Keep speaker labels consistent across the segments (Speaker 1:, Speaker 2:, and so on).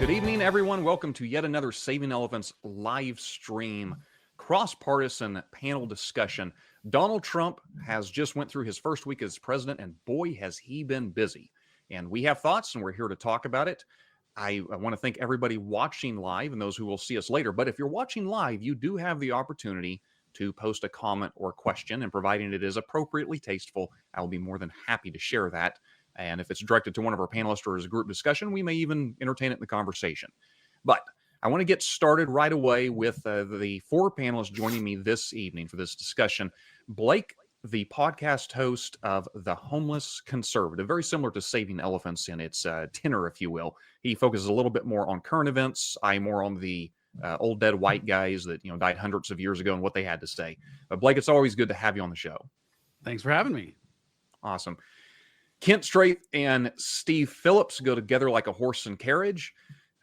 Speaker 1: Good evening, everyone. Welcome to yet another Saving Elephants live stream cross-partisan panel discussion. Donald Trump has just went through his first week as president, and boy, has he been busy. And we have thoughts, and we're here to talk about it. I want to thank everybody watching live and those who will see us later. But if you're watching live, you do have the opportunity to post a comment or question, and providing it is appropriately tasteful, I'll be more than happy to share that. And if it's directed to one of our panelists or as a group discussion, we may even entertain it in the conversation. But I want to get started right away with the four panelists joining me this evening for this discussion. Blake, the podcast host of The Homeless Conservative, very similar to Saving Elephants in its tenor, if you will. He focuses a little bit more on current events. I more on the old dead white guys that died hundreds of years ago and what they had to say. But Blake, it's always good to have you on the show.
Speaker 2: Thanks for having me.
Speaker 1: Awesome. Kent Strait and Steve Phillips go together like a horse and carriage.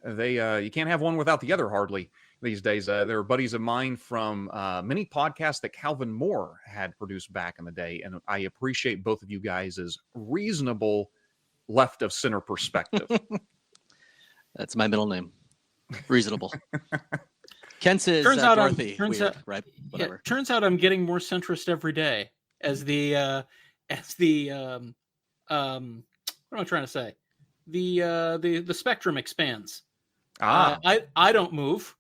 Speaker 1: They you can't have one without the other hardly these days. They're buddies of mine from many podcasts that Calvin Moore had produced back in the day, and I appreciate both of you guys' reasonable left of center perspective.
Speaker 3: That's my middle name. Reasonable. Kent's is
Speaker 4: turns out
Speaker 3: Dorothy.
Speaker 4: Turns
Speaker 3: Weird,
Speaker 4: out,
Speaker 3: right? Whatever.
Speaker 4: Yeah, turns out I'm getting more centrist every day as the what am I trying to say? The spectrum expands. I don't move,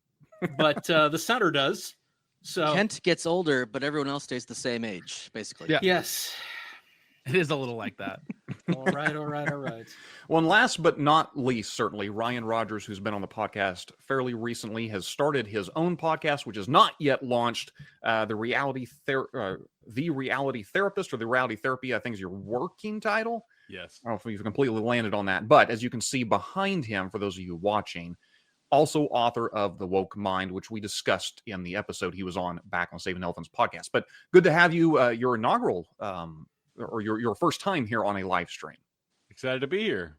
Speaker 4: but the center does. So
Speaker 3: Kent gets older, but everyone else stays the same age, basically.
Speaker 2: Yeah.
Speaker 4: yes.
Speaker 2: It is a little like that.
Speaker 4: All right.
Speaker 1: Well, and last but not least, certainly, Ryan Rogers, who's been on the podcast fairly recently, has started his own podcast, which is not yet launched. The Reality Therapist, or The Reality Therapy, I think is your working title.
Speaker 2: Yes.
Speaker 1: I don't know if you've completely landed on that. But as you can see behind him, for those of you watching, also author of The Woke Mind, which we discussed in the episode he was on back on Saving Elephants podcast. But good to have you, your inaugural, or your first time here on a live stream.
Speaker 2: Excited to be here.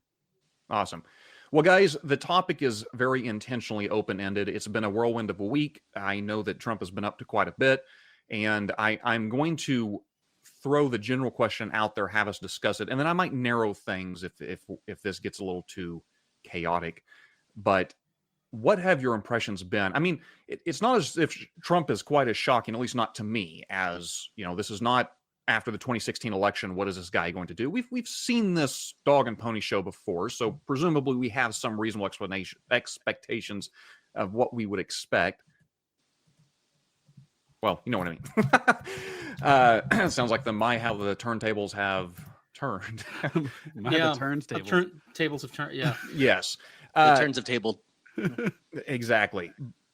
Speaker 1: Awesome. Well, guys, the topic is very intentionally open-ended. It's been a whirlwind of a week. I know that Trump has been up to quite a bit, and I'm going to throw the general question out there, have us discuss it, and then I might narrow things if this gets a little too chaotic. But what have your impressions been? I mean, it's not as if Trump is quite as shocking, at least not to me, as, this is not after the 2016 election. What is this guy going to do? We've seen this dog and pony show before, so presumably we have some reasonable expectations of what we would expect. Well, you know what I mean. Sounds like how the turntables have turned.
Speaker 2: The
Speaker 4: Tables have turned. Yeah.
Speaker 1: Yes.
Speaker 3: The turns of table.
Speaker 1: Exactly.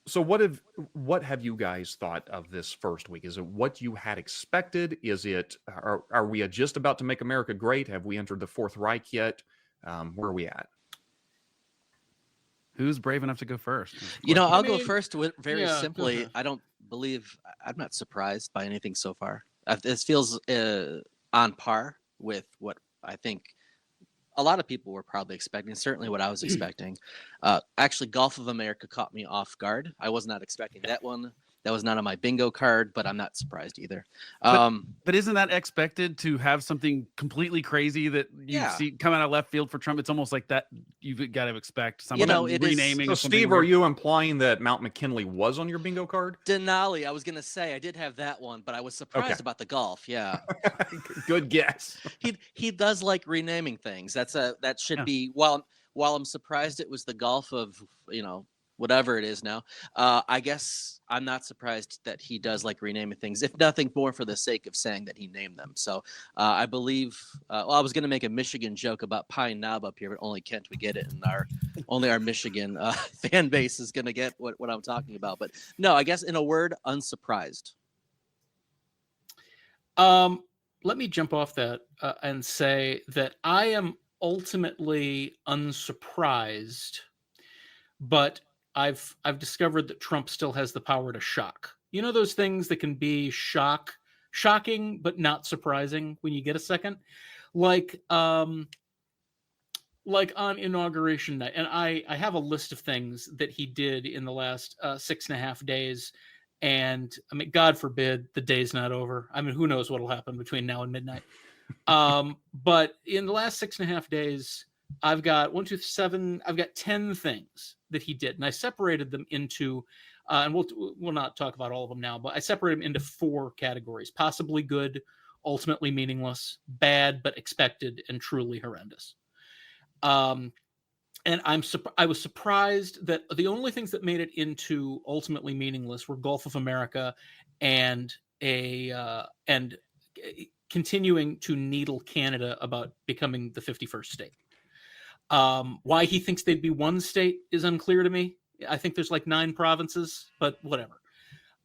Speaker 1: So what have you guys thought of this first week? Is it what you had expected? Is it, are we just about to make America great? Have we entered the Fourth Reich yet? Where are we at?
Speaker 2: Who's brave enough to go first?
Speaker 3: I'll go first with very simply. I'm not surprised by anything so far. This feels on par with what I think a lot of people were probably expecting, certainly what I was expecting. Actually, Gulf of America caught me off guard. I was not expecting that one. That was not on my bingo card, but I'm not surprised either.
Speaker 2: But isn't that expected to have something completely crazy that you see come out of left field for Trump? It's almost like that you've got to expect something renaming.
Speaker 1: So, Steve, are you implying that Mount McKinley was on your bingo card?
Speaker 3: Denali, I was going to say I did have that one, but I was surprised about the Gulf. Yeah.
Speaker 1: Good guess.
Speaker 3: He does like renaming things. That should be, while I'm surprised it was the Gulf of, whatever it is now. I guess I'm not surprised that he does like renaming things, if nothing more for the sake of saying that he named them. So I believe, I was going to make a Michigan joke about Pine Knob up here, but only Kent would get it, and only our Michigan fan base is going to get what I'm talking about. But no, I guess in a word, unsurprised.
Speaker 4: Let me jump off that and say that I am ultimately unsurprised, but I've discovered that Trump still has the power to shock. You know those things that can be shocking but not surprising when you get a second, like on inauguration night. And I have a list of things that he did in the last 6.5 days. And I mean, God forbid the day's not over. I mean, who knows what'll happen between now and midnight. But in the last 6.5 days, I've got 1, 2, 7. I've got 10 things that he did, and I separated them into, and we'll not talk about all of them now, but I separated them into 4 categories: possibly good, ultimately meaningless, bad but expected, and truly horrendous. And I was surprised that the only things that made it into ultimately meaningless were Gulf of America and continuing to needle Canada about becoming the 51st state. Why he thinks they'd be one state is unclear to me. I think there's like 9 provinces, but whatever.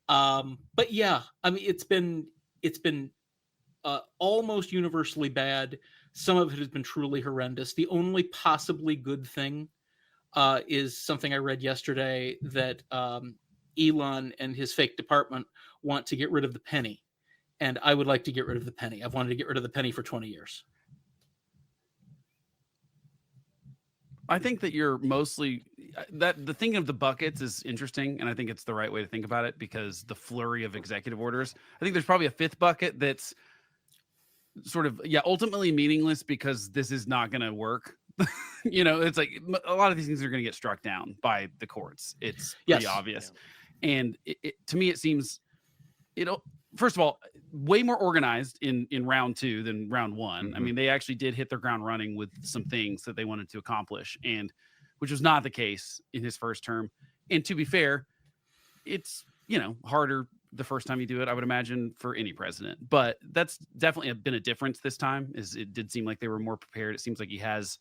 Speaker 4: But yeah, I mean, it's been almost universally bad. Some of it has been truly horrendous. The only possibly good thing is something I read yesterday, that Elon and his fake department want to get rid of the penny. And I would like to get rid of the penny. I've wanted to get rid of the penny for 20 years.
Speaker 2: I think that you're mostly that the thing of the buckets is interesting, and I think it's the right way to think about it, because the flurry of executive orders. I think there's probably a 5th bucket that's sort of ultimately meaningless because this is not going to work. It's like a lot of these things are going to get struck down by the courts. It's pretty obvious, and to me it seems first of all, way more organized in round 2 than round 1. Mm-hmm. I mean, they actually did hit their ground running with some things that they wanted to accomplish, and which was not the case in his first term. And to be fair, it's, harder the first time you do it, I would imagine, for any president. But that's definitely been a difference this time, is it did seem like they were more prepared. It seems like he has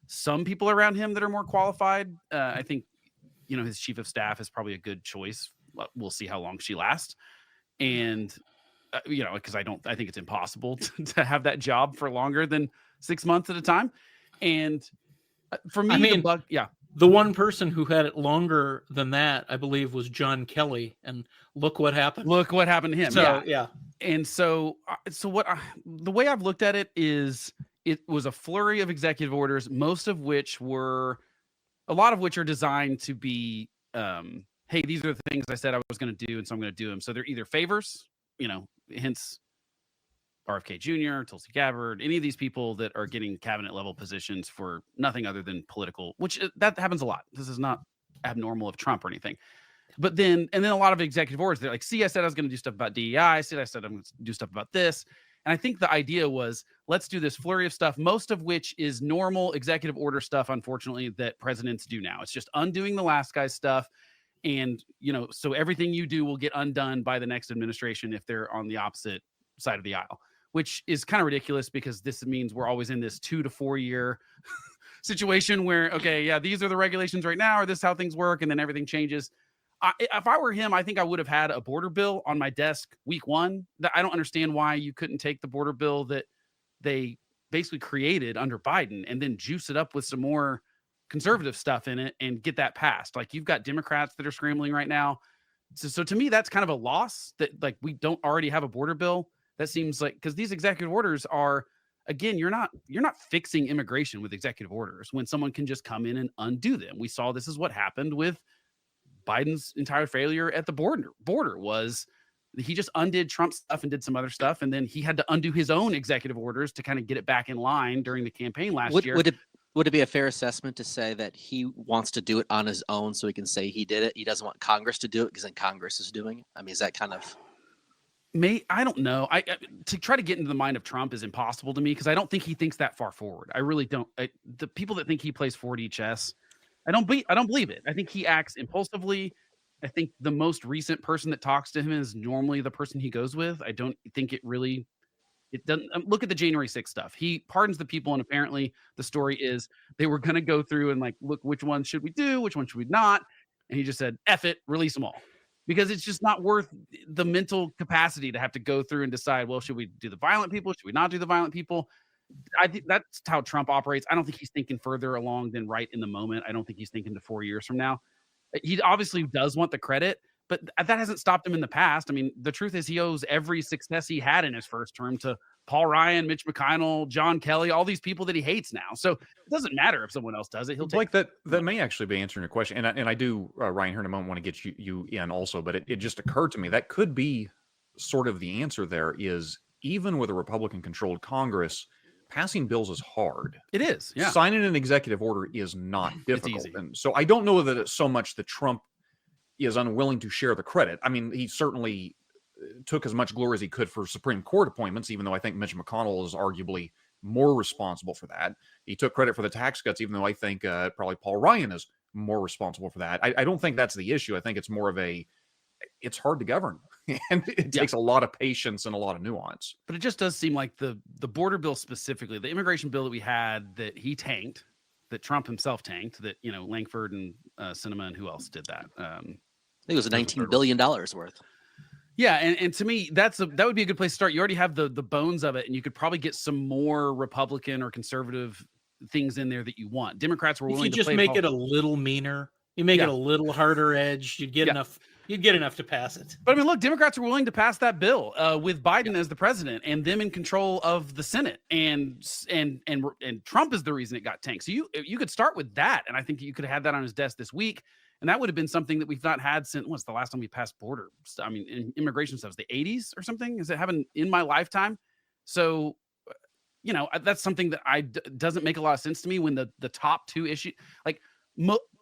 Speaker 2: some people around him that are more qualified. I think, his chief of staff is probably a good choice. We'll see how long she lasts. And, because I think it's impossible to have that job for longer than 6 months at a time. And for me,
Speaker 4: the one person who had it longer than that, I believe, was John Kelly. And look what happened.
Speaker 2: Look what happened to him.
Speaker 4: So, yeah.
Speaker 2: And so the way I've looked at it is it was a flurry of executive orders, a lot of which are designed to be, hey, these are the things I said I was going to do, and so I'm going to do them. So they're either favors, hence RFK Jr., Tulsi Gabbard, any of these people that are getting cabinet level positions for nothing other than political, which that happens a lot. This is not abnormal of Trump or anything. But then a lot of executive orders, they're like, see, I said I was going to do stuff about DEI. I said I'm going to do stuff about this. And I think the idea was, let's do this flurry of stuff, most of which is normal executive order stuff, unfortunately, that presidents do now. It's just undoing the last guy's stuff. And, so everything you do will get undone by the next administration if they're on the opposite side of the aisle, which is kind of ridiculous, because this means we're always in this 2 to 4 year situation where, okay, yeah, these are the regulations right now, or this is how things work, and then everything changes. If I were him, I think I would have had a border bill on my desk week 1. I don't understand why you couldn't take the border bill that they basically created under Biden and then juice it up with some more conservative stuff in it and get that passed. Like, you've got Democrats that are scrambling right now. So to me, that's kind of a loss that, like, we don't already have a border bill. That seems like, because these executive orders are, again, you're not fixing immigration with executive orders when someone can just come in and undo them. We saw this is what happened with Biden's entire failure at the border was he just undid Trump's stuff and did some other stuff. And then he had to undo his own executive orders to kind of get it back in line during the campaign last year.
Speaker 3: Would it be a fair assessment to say that he wants to do it on his own so he can say he did it? He doesn't want Congress to do it because then Congress is doing it? I mean, is that kind of...
Speaker 2: I don't know. To try to get into the mind of Trump is impossible to me, because I don't think he thinks that far forward. I really don't. The people that think he plays 4D chess, I don't believe it. I think he acts impulsively. I think the most recent person that talks to him is normally the person he goes with. I don't think it doesn't. Look at the January 6th stuff. He pardons the people, and apparently the story is they were going to go through and, like, look, which ones should we do, which one should we not, and he just said, F it, release them all. Because it's just not worth the mental capacity to have to go through and decide, well, should we do the violent people? Should we not do the violent people? I think that's how Trump operates. I don't think he's thinking further along than right in the moment. I don't think he's thinking to 4 years from now. He obviously does want the credit, but that hasn't stopped him in the past. I mean, the truth is he owes every success he had in his first term to Paul Ryan, Mitch McConnell, John Kelly, all these people that he hates now. So it doesn't matter if someone else does it. He'll take
Speaker 1: like that. That may actually be answering your question. And I do, Ryan, here in a moment, want to get you in also, but it just occurred to me that could be sort of the answer there is, even with a Republican controlled Congress, passing bills is hard.
Speaker 2: It is. Yeah.
Speaker 1: Signing an executive order is not difficult.
Speaker 2: easy.
Speaker 1: And so I don't know that it's so much that Trump is unwilling to share the credit. I mean, he certainly took as much glory as he could for Supreme Court appointments, even though I think Mitch McConnell is arguably more responsible for that. He took credit for the tax cuts, even though I think probably Paul Ryan is more responsible for that. I don't think that's the issue. I think it's more of it's hard to govern. And it takes a lot of patience and a lot of nuance.
Speaker 2: But it just does seem like the border bill specifically, the immigration bill that we had that he tanked, that Trump himself tanked, that, you know, Langford and Sinema and who else did that?
Speaker 3: I think it was $19 billion worth.
Speaker 2: Yeah, and to me, that would be a good place to start. You already have the bones of it, and you could probably get some more Republican or conservative things in there that you want. Democrats were willing to
Speaker 4: just make it a little meaner. You make it a little harder edge. You'd get enough. You'd get enough to pass it.
Speaker 2: But I mean, look, Democrats are willing to pass that bill with Biden as the president and them in control of the Senate, and Trump is the reason it got tanked. So you could start with that, and I think you could have had that on his desk this week. And that would have been something that we've not had since, what's the last time we passed border? I mean, immigration stuff, the 80s or something? Is it happened in my lifetime? So, you know, that's something that doesn't make a lot of sense to me when the top two issues, like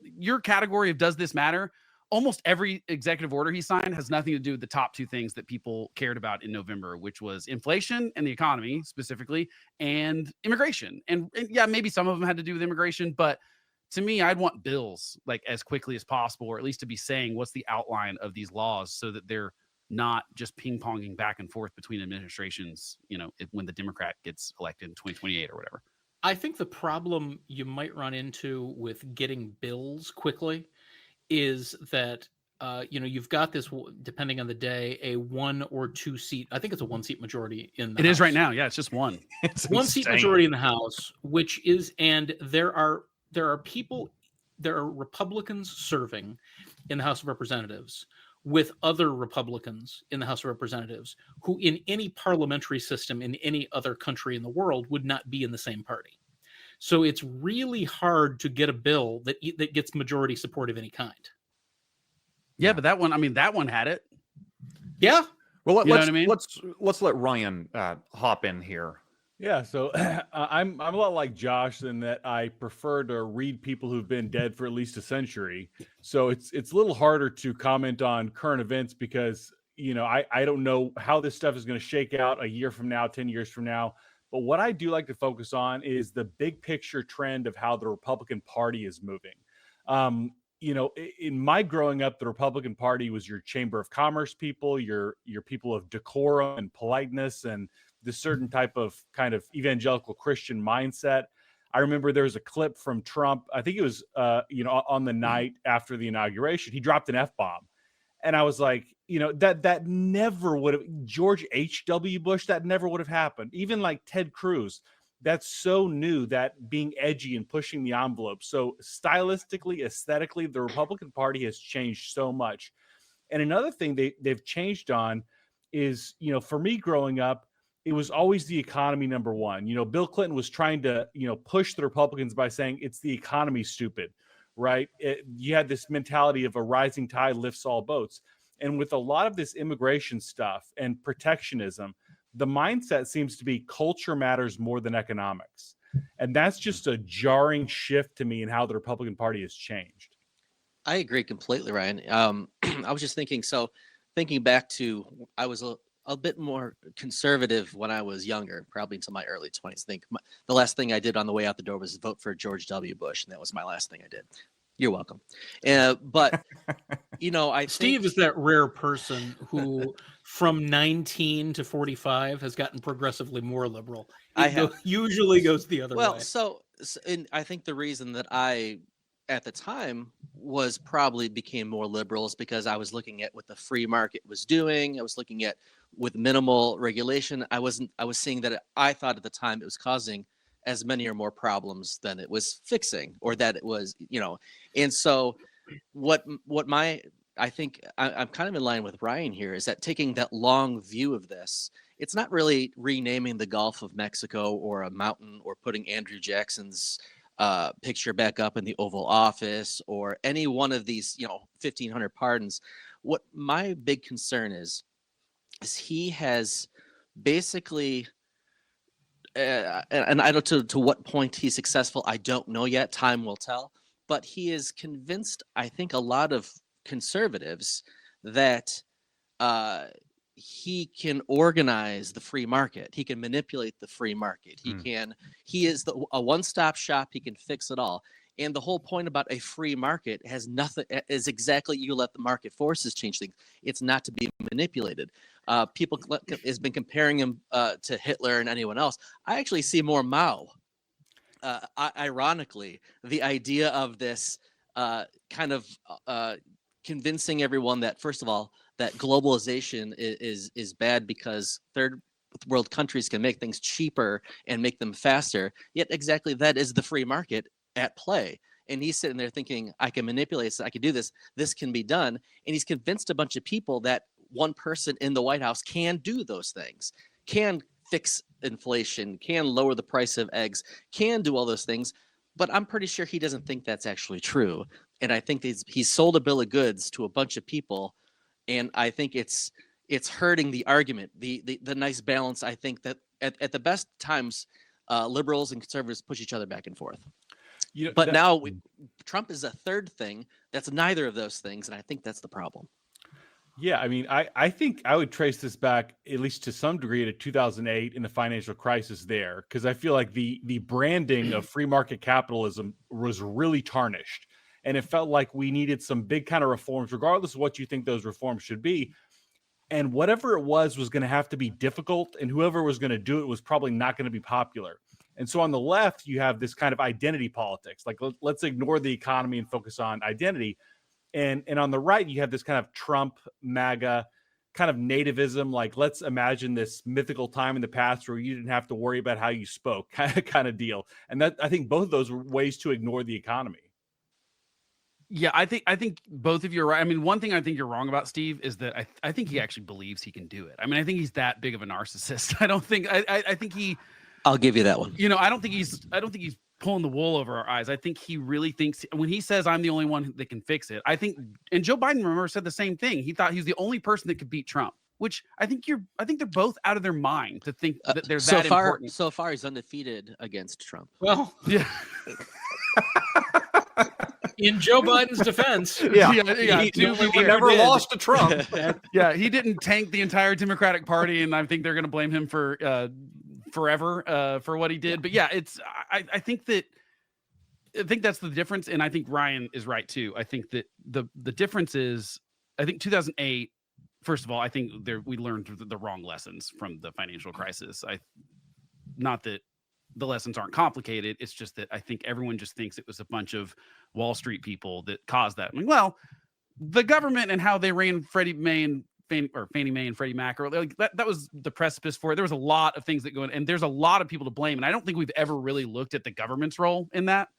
Speaker 2: your category of does this matter? Almost every executive order he signed has nothing to do with the top two things that people cared about in November, which was inflation and the economy specifically, and immigration. And yeah, maybe some of them had to do with immigration, but to me, I'd want bills like as quickly as possible, or at least to be saying what's the outline of these laws so that they're not just ping-ponging back and forth between administrations, you know, when the Democrat gets elected in 2028 or whatever.
Speaker 4: I think the problem you might run into with getting bills quickly is that, you know, you've got this, depending on the day, a 1 or 2 seat. I think it's a 1 seat majority in the House.
Speaker 2: It is right now. Yeah, it's just one.
Speaker 1: It's
Speaker 4: 1
Speaker 1: insane.
Speaker 4: seat majority in the House, which is, and there are people, there are Republicans serving in the House of Representatives with other Republicans in the House of Representatives who in any parliamentary system in any other country in the world would not be in the same party. So it's really hard to get a bill that gets majority support of any kind.
Speaker 2: Yeah, but that one, I mean, that one had it.
Speaker 4: Yeah.
Speaker 1: Well,
Speaker 2: You know what I mean?
Speaker 1: let's let Ryan hop in here.
Speaker 5: Yeah, so I'm a lot like Josh in that I prefer to read people who've been dead for at least a century. So it's a little harder to comment on current events because, you know, I don't know how this stuff is going to shake out a year from now, 10 years from now. But what I do like to focus on is the big picture trend of how the Republican Party is moving. You know, in my growing up, the Republican Party was your Chamber of Commerce people, your people of decorum and politeness and this certain type of kind of evangelical Christian mindset. I remember there was a clip from Trump. I think it was, you know, on the night after the inauguration, he dropped an F-bomb. And I was like, you know, that never would have, George H.W. Bush, that never would have happened. Even like Ted Cruz, that's so new, that being edgy and pushing the envelope. So stylistically, aesthetically, the Republican Party has changed so much. And another thing they've changed on is, you know, for me growing up, it was always the economy number one. You know, Bill Clinton was trying to, you know, push the Republicans by saying it's the economy, stupid, right? You had this mentality of a rising tide lifts all boats. And with a lot of this immigration stuff and protectionism, the mindset seems to be culture matters more than economics. And that's just a jarring shift to me in how the Republican Party has changed.
Speaker 3: I agree completely, Ryan. I was just thinking back to, I was a bit more conservative when I was younger, probably until my early 20s. I think the last thing I did on the way out the door was vote for George W. Bush, and that was my last thing I did. You're welcome. But, you know,
Speaker 4: Steve is that rare person who from 19 to 45 has gotten progressively more liberal. Usually goes the other way.
Speaker 3: Well, so and I think the reason that I, at the time, was probably became more liberal is because I was looking at what the free market was doing. I was looking at with minimal regulation. I was seeing that I thought at the time it was causing as many or more problems than it was fixing, or that it was, you know. And so I think I'm kind of in line with Ryan here, is that taking that long view of this, it's not really renaming the Gulf of Mexico or a mountain or putting Andrew Jackson's picture back up in the Oval Office or any one of these, you know, 1,500 pardons. What my big concern is he has basically and I don't to what point he's successful, I don't know yet. Time will tell. But he is convinced, I think, a lot of conservatives that he can organize the free market. He can manipulate the free market. He is a one-stop shop. He can fix it all. And the whole point about a free market is exactly you let the market forces change things. It's not to be manipulated. People has been comparing him to Hitler and anyone else. I actually see more Mao. Ironically, the idea of this kind of convincing everyone that, first of all, that globalization is bad because third world countries can make things cheaper and make them faster. Yet exactly that is the free market at play. And he's sitting there thinking, I can manipulate this, I can do this, this can be done. And he's convinced a bunch of people that one person in the White House can do those things, can fix inflation, can lower the price of eggs, can do all those things. But I'm pretty sure he doesn't think that's actually true. And I think he's sold a bill of goods to a bunch of people. And I think it's hurting the argument, the nice balance. I think that at the best times, liberals and conservatives push each other back and forth. But now Trump is a third thing that's neither of those things, and I think that's the problem.
Speaker 5: Yeah, I mean, I think I would trace this back at least to some degree to 2008 in the financial crisis there, because I feel like the branding of free market capitalism was really tarnished, and it felt like we needed some big kind of reforms, regardless of what you think those reforms should be. And whatever it was going to have to be difficult, and whoever was going to do it was probably not going to be popular. And so on the left, you have this kind of identity politics, like let's ignore the economy and focus on identity. And on the right, you have this kind of Trump, MAGA, kind of nativism, like let's imagine this mythical time in the past where you didn't have to worry about how you spoke, kind of deal. And that, I think both of those were ways to ignore the economy.
Speaker 2: Yeah, I think both of you are right. I mean, one thing I think you're wrong about, Steve, is that I think he actually believes he can do it. I mean, I think he's that big of a narcissist. I think he.
Speaker 3: I'll give you that one.
Speaker 2: I don't think he's pulling the wool over our eyes. I think he really thinks when he says I'm the only one that can fix it. I think, and Joe Biden, remember, said the same thing. He thought he was the only person that could beat Trump, which I think they're both out of their mind to think that they're that important.
Speaker 3: So far, he's undefeated against Trump.
Speaker 4: Well,
Speaker 2: yeah.
Speaker 4: In Joe Biden's defense,
Speaker 1: He never lost to Trump.
Speaker 2: Yeah, he didn't tank the entire Democratic Party, and I think they're going to blame him for forever for what he did. But yeah, I think that's the difference, and I think Ryan is right too. I think that the difference is, I think 2008. First of all, I think we learned the wrong lessons from the financial crisis. Not that the lessons aren't complicated. It's just that I think everyone just thinks it was a bunch of Wall Street people that caused that. I mean, well, the government and how they ran Fannie Mae and Freddie Mac, or like that was the precipice for it. There was a lot of things that go in, and there's a lot of people to blame. And I don't think we've ever really looked at the government's role in that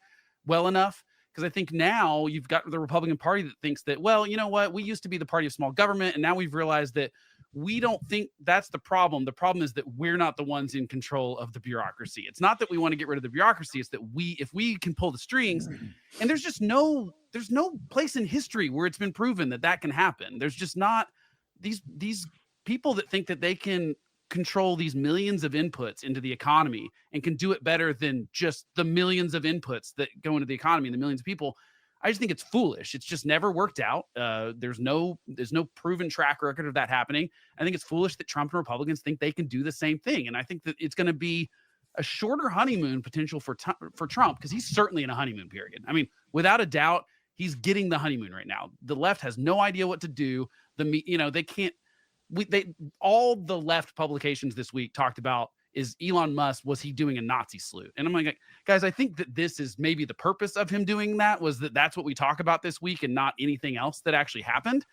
Speaker 2: well enough. Because I think now you've got the Republican Party that thinks that, well, you know what, we used to be the party of small government, and now we've realized that we don't think that's the problem. The problem is that we're not the ones in control of the bureaucracy. It's not that we want to get rid of the bureaucracy. It's that if we can pull the strings, and there's no place in history where it's been proven that can happen. There's just not these people that think that they can control these millions of inputs into the economy and can do it better than just the millions of inputs that go into the economy and the millions of people. I just think it's foolish. It's just never worked out. There's no proven track record of that happening. I think it's foolish that Trump and Republicans think they can do the same thing. And I think that it's going to be a shorter honeymoon potential for Trump, because he's certainly in a honeymoon period. I mean, without a doubt, he's getting the honeymoon right now. The left has no idea what to do. They can't. All the left publications this week talked about is Elon Musk, was he doing a Nazi salute? And I'm like, guys, I think that this is maybe the purpose of him doing that, was that's what we talk about this week and not anything else that actually happened.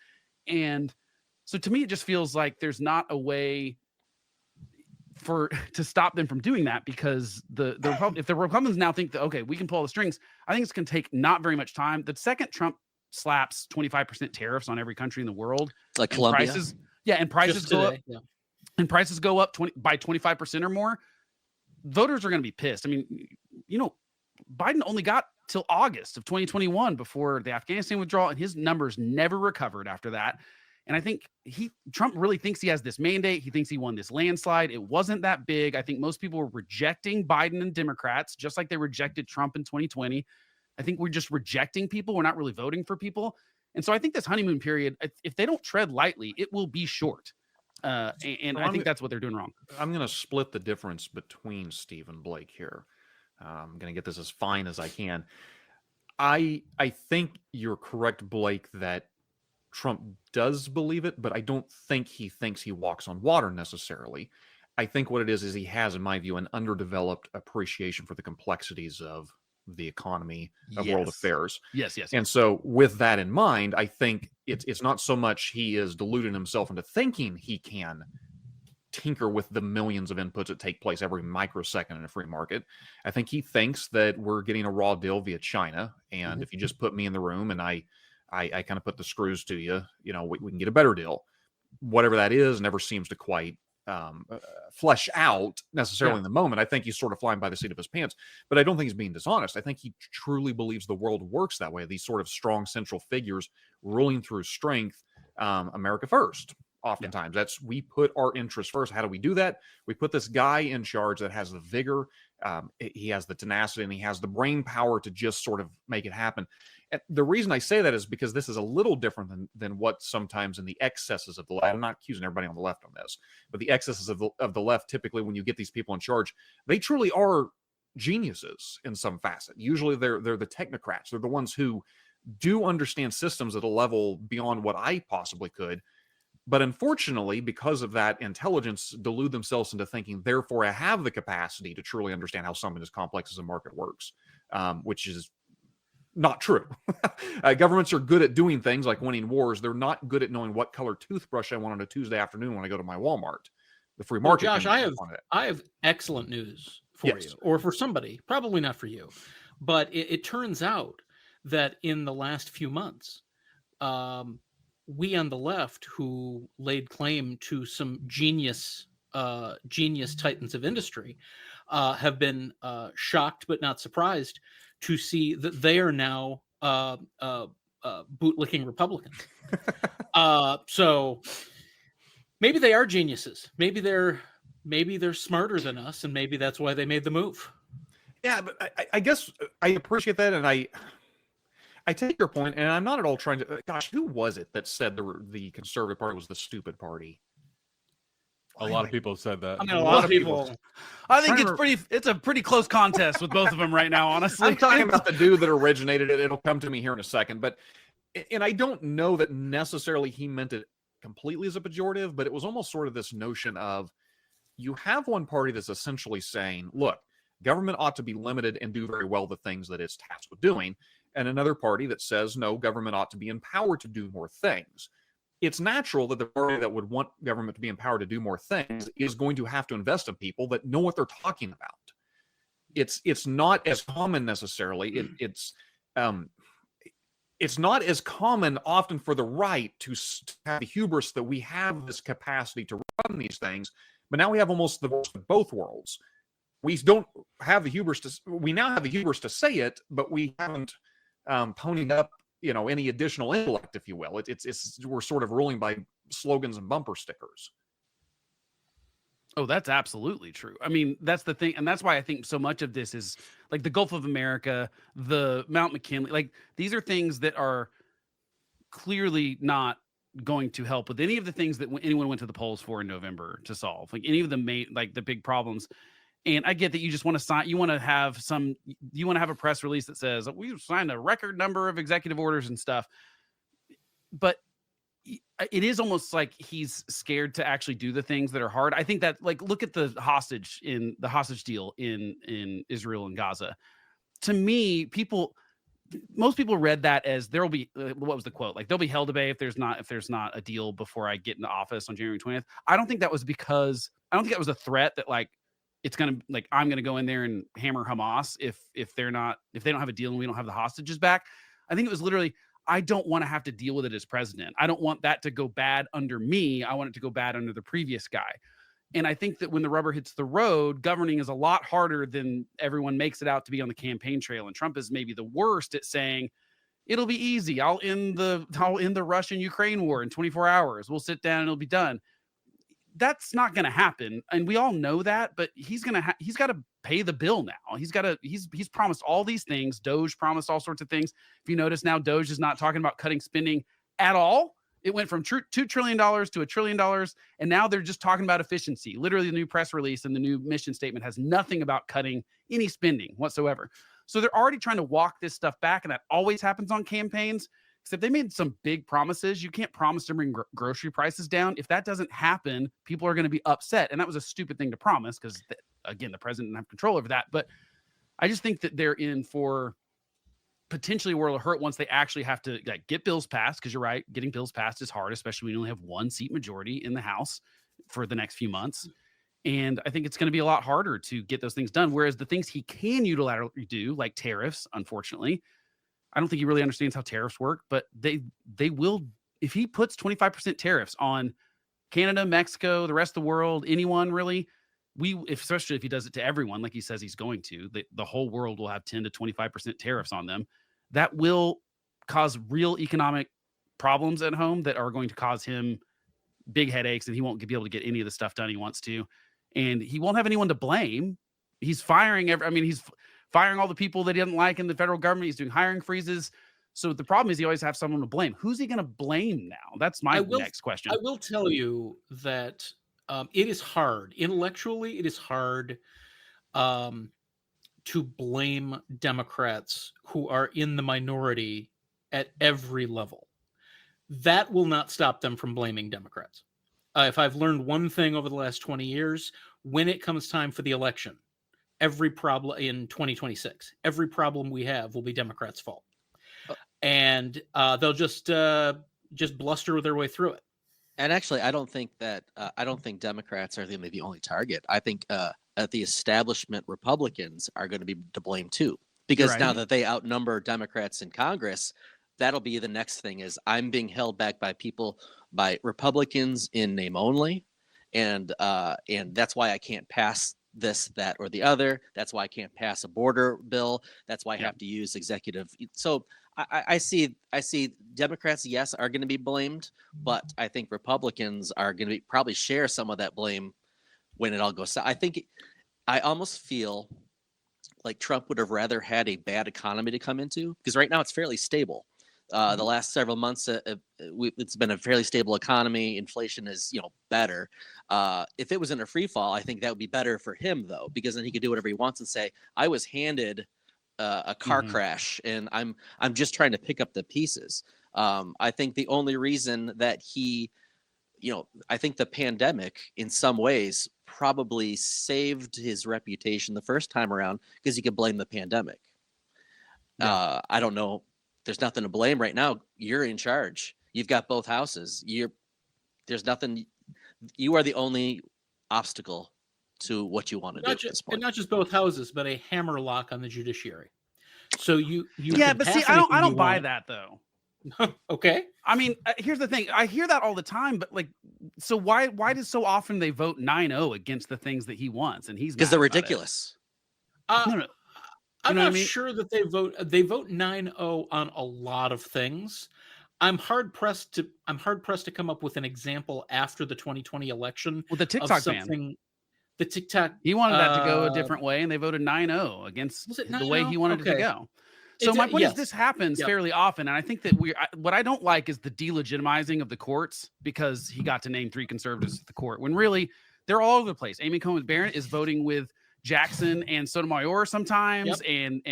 Speaker 2: And so to me, it just feels like there's not a way to stop them from doing that, because if the Republicans now think that, okay, we can pull the strings, I think it's going to take not very much time. The second Trump slaps 25% tariffs on every country in the world,
Speaker 3: like Colombia.
Speaker 2: Prices go up. Yeah. And prices go up by 25% or more, voters are going to be pissed. I mean, Biden only got till August of 2021 before the Afghanistan withdrawal, and his numbers never recovered after that. And I think Trump really thinks he has this mandate. He thinks he won this landslide. It wasn't that big. I think most people were rejecting Biden and Democrats, just like they rejected Trump in 2020. I think we're just rejecting people. We're not really voting for people. And so I think this honeymoon period, if they don't tread lightly, it will be short. And I think that's what they're doing wrong.
Speaker 1: I'm going to split the difference between Steve and Blake here. I'm going to get this as fine as I can. I think you're correct, Blake, that Trump does believe it, but I don't think he thinks he walks on water necessarily. I think what it is he has, in my view, an underdeveloped appreciation for the complexities of the economy of world affairs.
Speaker 2: Yes.
Speaker 1: And so with that in mind, I think it's not so much he is deluding himself into thinking he can tinker with the millions of inputs that take place every microsecond in a free market. I think he thinks that we're getting a raw deal via China. And if you just put me in the room and I kind of put the screws to you, we can get a better deal. Whatever that is never seems to quite flesh out necessarily in the moment. I think he's sort of flying by the seat of his pants, but I don't think he's being dishonest. I think he truly believes the world works that way. These sort of strong central figures ruling through strength, America first. Oftentimes that's, we put our interests first. How do we do that? We put this guy in charge that has the vigor, he has the tenacity, and he has the brain power to just sort of make it happen. And the reason I say that is because this is a little different than what sometimes in the excesses of the left. I'm not accusing everybody on the left on this, but the excesses of the left, typically when you get these people in charge, they truly are geniuses in some facet. Usually they're the technocrats. They're the ones who do understand systems at a level beyond what I possibly could. But unfortunately, because of that intelligence, delude themselves into thinking, therefore, I have the capacity to truly understand how something as complex as a market works, which is not true. Governments are good at doing things like winning wars. They're not good at knowing what color toothbrush I want on a Tuesday afternoon when I go to my Walmart. The free market.
Speaker 4: Well, Josh, I have excellent news for you, or for somebody, probably not for you. But it turns out that in the last few months, we on the left who laid claim to some genius titans of industry have been shocked but not surprised to see that they are now bootlicking Republicans. So maybe they are geniuses. Maybe they're smarter than us, and maybe that's why they made the move.
Speaker 1: Yeah, but I guess I appreciate that, and I take your point, and I'm not at all trying to. Gosh, who was it that said the Conservative Party was the stupid party?
Speaker 5: A lot of people have said that.
Speaker 2: I mean, a lot of people. I think it's a pretty close contest with both of them right now, honestly.
Speaker 1: I'm talking about the dude that originated it. It'll come to me here in a second. And I don't know that necessarily he meant it completely as a pejorative, but it was almost sort of this notion of, you have one party that's essentially saying, look, government ought to be limited and do very well the things that it's tasked with doing. And another party that says, no, government ought to be empowered to do more things. It's natural that the party that would want government to be empowered to do more things is going to have to invest in people that know what they're talking about. It's not as common necessarily. It's not as common often for the right to have the hubris that we have this capacity to run these things, but now we have almost the worst of both worlds. We don't have the hubris we now have the hubris to say it, but we haven't ponied up, any additional intellect, if you will. We're sort of ruling by slogans and bumper stickers.
Speaker 2: Oh, that's absolutely true. I mean, that's the thing. And that's why I think so much of this is like the Gulf of America, the Mount McKinley, like these are things that are clearly not going to help with any of the things that anyone went to the polls for in November to solve, like any of the big problems. And I get that you just want to sign, you want to have a press release that says we've signed a record number of executive orders and stuff. But it is almost like he's scared to actually do the things that are hard. I think that, like, look at the hostage deal in Israel and Gaza. To me, most people read that as there will be, what was the quote? Like, there'll be hell to pay if there's not a deal before I get into office on January 20th. I don't think that was a threat that, like, it's going to, like, I'm going to go in there and hammer Hamas if they don't have a deal and we don't have the hostages back. I think it was literally, I don't want to have to deal with it as president. I don't want that to go bad under me. I want it to go bad under the previous guy. And I think that when the rubber hits the road, governing is a lot harder than everyone makes it out to be on the campaign trail. And Trump is maybe the worst at saying, It'll be easy. I'll end the Russian-Ukraine war in 24 hours. We'll sit down and it'll be done. That's not going to happen, and we all know that. But he's got to pay the bill now. He's promised all these things. Doge promised all sorts of things. If you notice now, Doge is not talking about cutting spending at all. It went from $2 trillion to $1 trillion, and now they're just talking about efficiency. Literally, the new press release and the new mission statement has nothing about cutting any spending whatsoever. So they're already trying to walk this stuff back, and that always happens on campaigns. Except they made some big promises. You can't promise to bring grocery prices down. If that doesn't happen, people are going to be upset, and that was a stupid thing to promise because, again, the president didn't have control over that. But I just think that they're in for potentially a world of hurt once they actually have to get bills passed, because you're right, getting bills passed is hard, especially when you only have 1 seat majority in the House for the next few months. And I think it's going to be a lot harder to get those things done. Whereas the things he can unilaterally do, like tariffs, unfortunately, I don't think he really understands how tariffs work, but they will, if he puts 25% tariffs on Canada, Mexico, the rest of the world, anyone really, especially if he does it to everyone, like he says he's going to, the whole world will have 10 to 25% tariffs on them. That will cause real economic problems at home that are going to cause him big headaches, and he won't be able to get any of the stuff done he wants to. And he won't have anyone to blame. He's firing he's firing all the people that he doesn't like in the federal government. He's doing hiring freezes. So the problem is he always has someone to blame. Who's he going to blame now? That's my next question.
Speaker 4: I will tell you that it is hard. Intellectually, it is hard to blame Democrats who are in the minority at every level. That will not stop them from blaming Democrats. If I've learned one thing over the last 20 years, when it comes time for the election, every problem in 2026, every problem we have will be Democrats' fault. And they'll just bluster their way through it.
Speaker 3: And actually, I don't think Democrats are the only target. I think the establishment Republicans are going to be to blame too, because
Speaker 2: Right.
Speaker 3: now that they outnumber Democrats in Congress, that'll be the next thing. Is I'm being held back by Republicans in name only, and that's why I can't pass this, that, or the other. That's why I can't pass a border bill. That's why I have to use executive. So I see Democrats, yes, are going to be blamed, but I think Republicans are going to probably share some of that blame when it all goes south. I almost feel like Trump would have rather had a bad economy to come into, because right now it's fairly stable. The last several months, it's been a fairly stable economy. Inflation is, better. If it was in a free fall, I think that would be better for him, though, because then he could do whatever he wants and say, I was handed a car crash and I'm just trying to pick up the pieces. I think the only reason that I think the pandemic in some ways probably saved his reputation the first time around, because he could blame the pandemic. I don't know. There's nothing to blame right now. You're in charge. You've got both houses. There's nothing. You are the only obstacle to what you want to do at this point.
Speaker 4: And not just both houses, but a hammerlock on the judiciary. So you
Speaker 2: but see, I don't buy that though.
Speaker 4: Okay.
Speaker 2: I mean, here's the thing. I hear that all the time, but so why does so often they vote 9-0 against the things that he wants, and he's
Speaker 3: because they're ridiculous.
Speaker 2: No.
Speaker 4: I'm
Speaker 2: know what
Speaker 4: not
Speaker 2: I mean?
Speaker 4: sure that they vote 9-0 on a lot of things. I'm hard pressed to come up with an example after the 2020 election.
Speaker 2: Well, the TikTok ban.
Speaker 4: The TikTok.
Speaker 2: He wanted that to go a different way, and they voted 9-0 against the way he wanted it to go. So my point is, this happens fairly often, and I think that what I don't like is the delegitimizing of the courts, because he got to name 3 conservatives at the court when really they're all over the place. Amy Coney Barrett is voting with Jackson and Sotomayor sometimes, and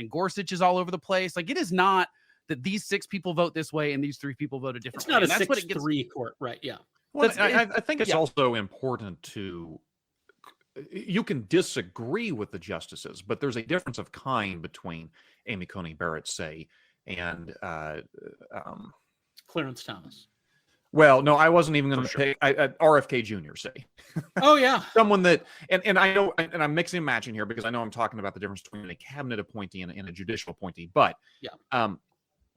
Speaker 2: Gorsuch is all over the place. It is not that these 6 people vote this way and these 3 people vote a different way.
Speaker 4: It's not a 6-3 court, right? Yeah.
Speaker 1: Well, I think it's also important to. You can disagree with the justices, but there's a difference of kind between Amy Coney Barrett, say, and
Speaker 4: Clarence Thomas.
Speaker 1: Well, no, I wasn't even going to pick RFK Jr., say.
Speaker 4: Oh, yeah.
Speaker 1: Someone that, and I know, and I'm mixing and matching here because I know I'm talking about the difference between a cabinet appointee and a judicial appointee, but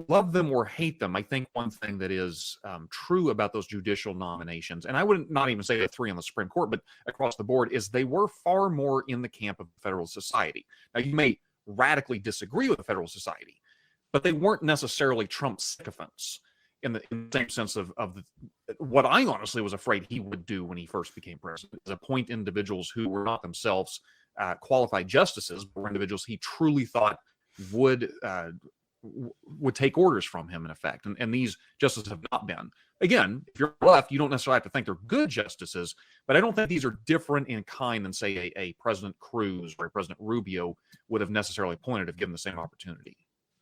Speaker 1: love them or hate them, I think one thing that is true about those judicial nominations, and I wouldn't not even say the 3 on the Supreme Court, but across the board, is they were far more in the camp of Federalist Society. Now, you may radically disagree with the Federalist Society, but they weren't necessarily Trump sycophants in the same sense of what I honestly was afraid he would do when he first became president, is appoint individuals who were not themselves qualified justices, but were individuals he truly thought would take orders from him in effect. And these justices have not been. Again, if you're left, you don't necessarily have to think they're good justices, but I don't think these are different in kind than, say, a President Cruz or a President Rubio would have necessarily appointed if given the same opportunity.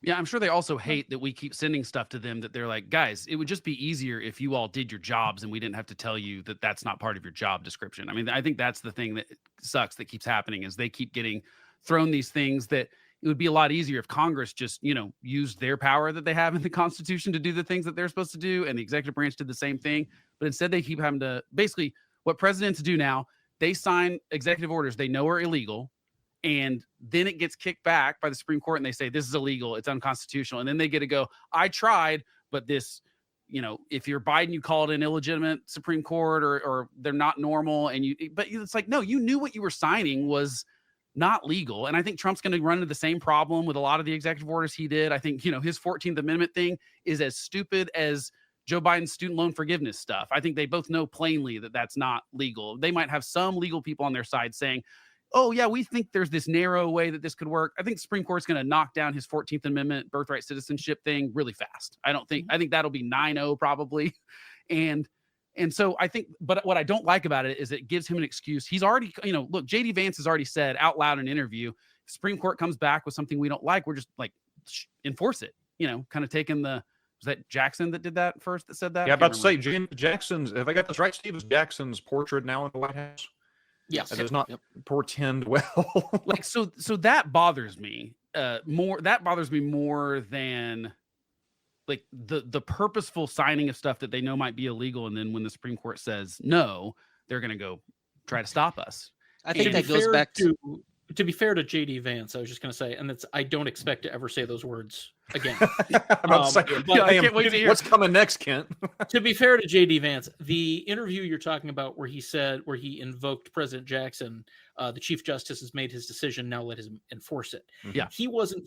Speaker 2: Yeah, I'm sure they also hate that we keep sending stuff to them that they're like, guys, it would just be easier if you all did your jobs and we didn't have to tell you that that's not part of your job description. I mean, I think that's the thing that sucks that keeps happening, is they keep getting thrown these things that it would be a lot easier if Congress just, used their power that they have in the Constitution to do the things that they're supposed to do, and the executive branch did the same thing. But instead, they keep having to, basically, what presidents do now, they sign executive orders they know are illegal, and then it gets kicked back by the Supreme Court, and they say, this is illegal, it's unconstitutional. And then they get to go, I tried, but this, if you're Biden, you call it an illegitimate Supreme Court, or they're not normal. But it's like, no, you knew what you were signing was not legal. And I think Trump's going to run into the same problem with a lot of the executive orders he did. I think, his 14th Amendment thing is as stupid as Joe Biden's student loan forgiveness stuff. I think they both know plainly that that's not legal. They might have some legal people on their side saying, oh, yeah, we think there's this narrow way that this could work. I think the Supreme Court's going to knock down his 14th Amendment birthright citizenship thing really fast. I think that'll be 9-0 probably. And so I think, but what I don't like about it is it gives him an excuse. He's already, look, JD Vance has already said out loud in an interview, if the Supreme Court comes back with something we don't like, we're just like, enforce it, kind of taking was that Jackson that did that first that said that?
Speaker 1: Yeah, about to say, Jackson's, if I got this right, Steve, is Jackson's portrait now in the White House?
Speaker 4: Yes.
Speaker 1: It does not portend well.
Speaker 2: Like, so that bothers me more. That bothers me more than like the purposeful signing of stuff that they know might be illegal. And then when the Supreme Court says no, they're going to go try to stop us.
Speaker 3: I think that goes back to
Speaker 4: be fair to JD Vance. I was just going to say, and I don't expect to ever say those words again.
Speaker 2: I can't wait to hear
Speaker 1: what's coming next, Kent.
Speaker 4: To be fair to JD Vance, the interview you're talking about where he invoked President Jackson, the Chief Justice has made his decision, now let him enforce it.
Speaker 2: Yeah.
Speaker 4: He wasn't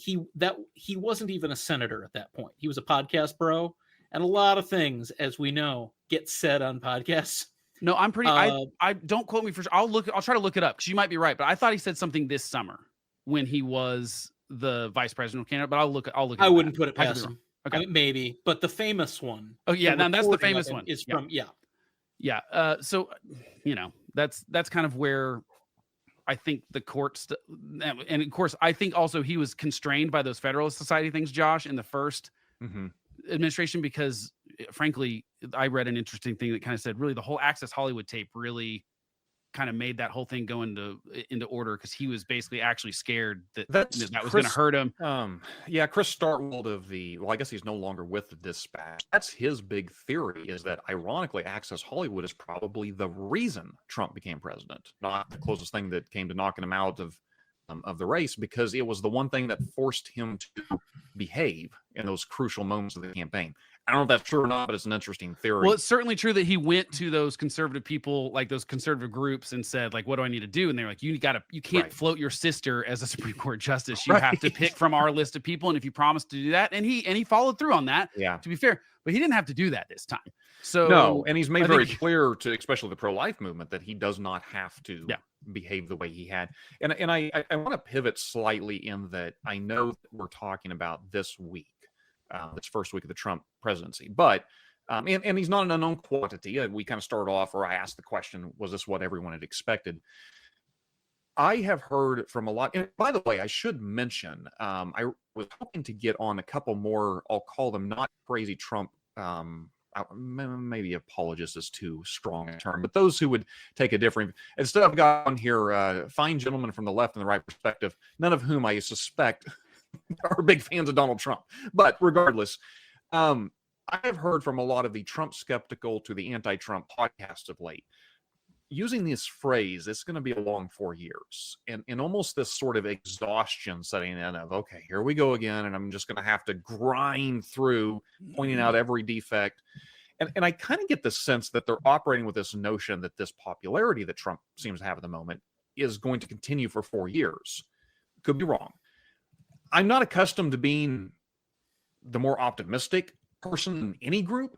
Speaker 4: even a senator at that point. He was a podcast bro, and a lot of things, as we know, get said on podcasts.
Speaker 2: No, I'm pretty. I don't quote me for sure. I'll try to look it up because you might be right. But I thought he said something this summer when he was the vice presidential candidate. But I'll look.
Speaker 4: I wouldn't put it past him.
Speaker 2: Okay,
Speaker 4: I mean, maybe, but the famous one.
Speaker 2: Oh yeah, that's the famous one.
Speaker 4: Is from
Speaker 2: Yeah. So that's kind of where I think the courts, and of course, I think also he was constrained by those Federalist Society things, Josh, in the first administration, because frankly, I read an interesting thing that kind of said really the whole Access Hollywood tape really kind of made that whole thing go into order, because he was basically actually scared that was going to hurt him.
Speaker 1: Chris Startwold I guess he's no longer with the Dispatch. That's his big theory, is that ironically Access Hollywood is probably the reason Trump became president, not the closest thing that came to knocking him out of the race, because it was the one thing that forced him to behave in those crucial moments of the campaign. I don't know if that's true or not, but it's an interesting theory.
Speaker 2: Well, it's certainly true that he went to those conservative people, like those conservative groups, and said, like, what do I need to do? And they're like, you can't float your sister as a Supreme Court justice. You have to pick from our list of people. And if you promise to do that, and he followed through on that, to be fair, but he didn't have to do that this time. So
Speaker 1: no, and he's made very clear to especially the pro-life movement that he does not have to behave the way he had. And I want to pivot slightly in that I know that we're talking about this week, this first week of the Trump presidency, but and he's not an unknown quantity. We kind of start off, or I asked the question, was this what everyone had expected? I have heard from a lot, and by the way, I should mention, I was hoping to get on a couple more, I'll call them not crazy Trump, maybe apologist is too strong a term, but those who would take a different, instead I've got on here fine gentlemen from the left and the right perspective, none of whom I suspect are big fans of Donald Trump. But regardless, I have heard from a lot of the Trump skeptical to the anti-Trump podcasts of late, using this phrase, it's going to be a long 4 years, and almost this sort of exhaustion setting in of, okay, here we go again, and I'm just going to have to grind through pointing out every defect. And I kind of get the sense that they're operating with this notion that this popularity that Trump seems to have at the moment is going to continue for 4 years. Could be wrong. I'm not accustomed to being the more optimistic person in any group.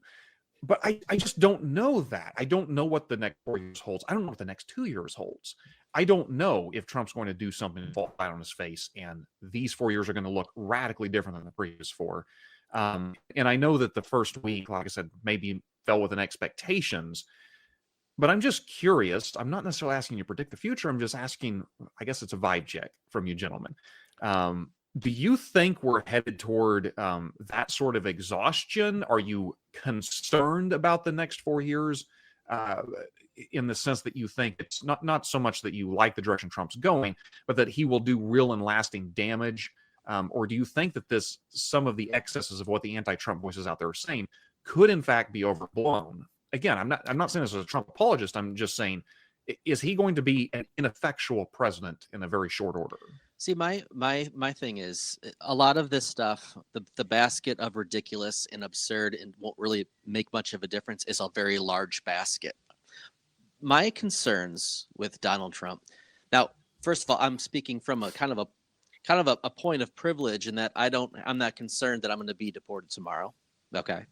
Speaker 1: But I just don't know that. I don't know what the next 4 years holds. I don't know what the next 2 years holds. I don't know if Trump's going to do something and fall flat on his face, and these 4 years are going to look radically different than the previous 4. And I know that the first week, like I said, maybe fell within expectations. But I'm just curious. I'm not necessarily asking you to predict the future. I'm just asking, I guess it's a vibe check from you gentlemen. Do you think we're headed toward that sort of exhaustion? Are you concerned about the next 4 years in the sense that you think it's not so much that you like the direction Trump's going, but that he will do real and lasting damage? Or do you think that some of the excesses of what the anti-Trump voices out there are saying could in fact be overblown? Again, I'm not saying this as a Trump apologist. I'm just saying, is he going to be an ineffectual president in a very short order?
Speaker 3: See, my thing is a lot of this stuff, the basket of ridiculous and absurd and won't really make much of a difference is a very large basket. My concerns with Donald Trump. Now, first of all, I'm speaking from a kind of a point of privilege in that I'm not concerned that I'm going to be deported tomorrow. Okay.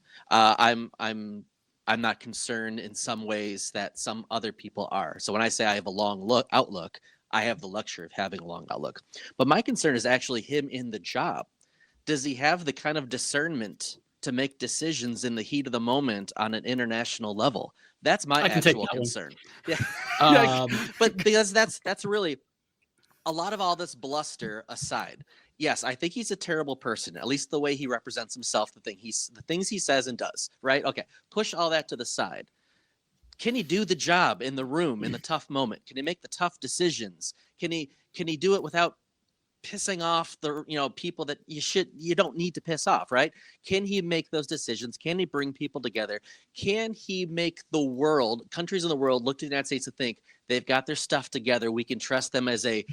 Speaker 3: I'm not concerned in some ways that some other people are. So when I say I have a long outlook, I have the luxury of having a long outlook. But my concern is actually him in the job. Does he have the kind of discernment to make decisions in the heat of the moment on an international level? That's my actual concern. Yeah. But because that's really a lot of all this bluster aside. Yes, I think he's a terrible person, at least the way he represents himself, the things he says and does, right? Okay, push all that to the side. Can he do the job in the room in the tough moment? Can he make the tough decisions? Can he do it without pissing off the people that you don't need to piss off, right? Can he make those decisions? Can he bring people together? Can he make countries in the world look to the United States and think they've got their stuff together? We can trust them as a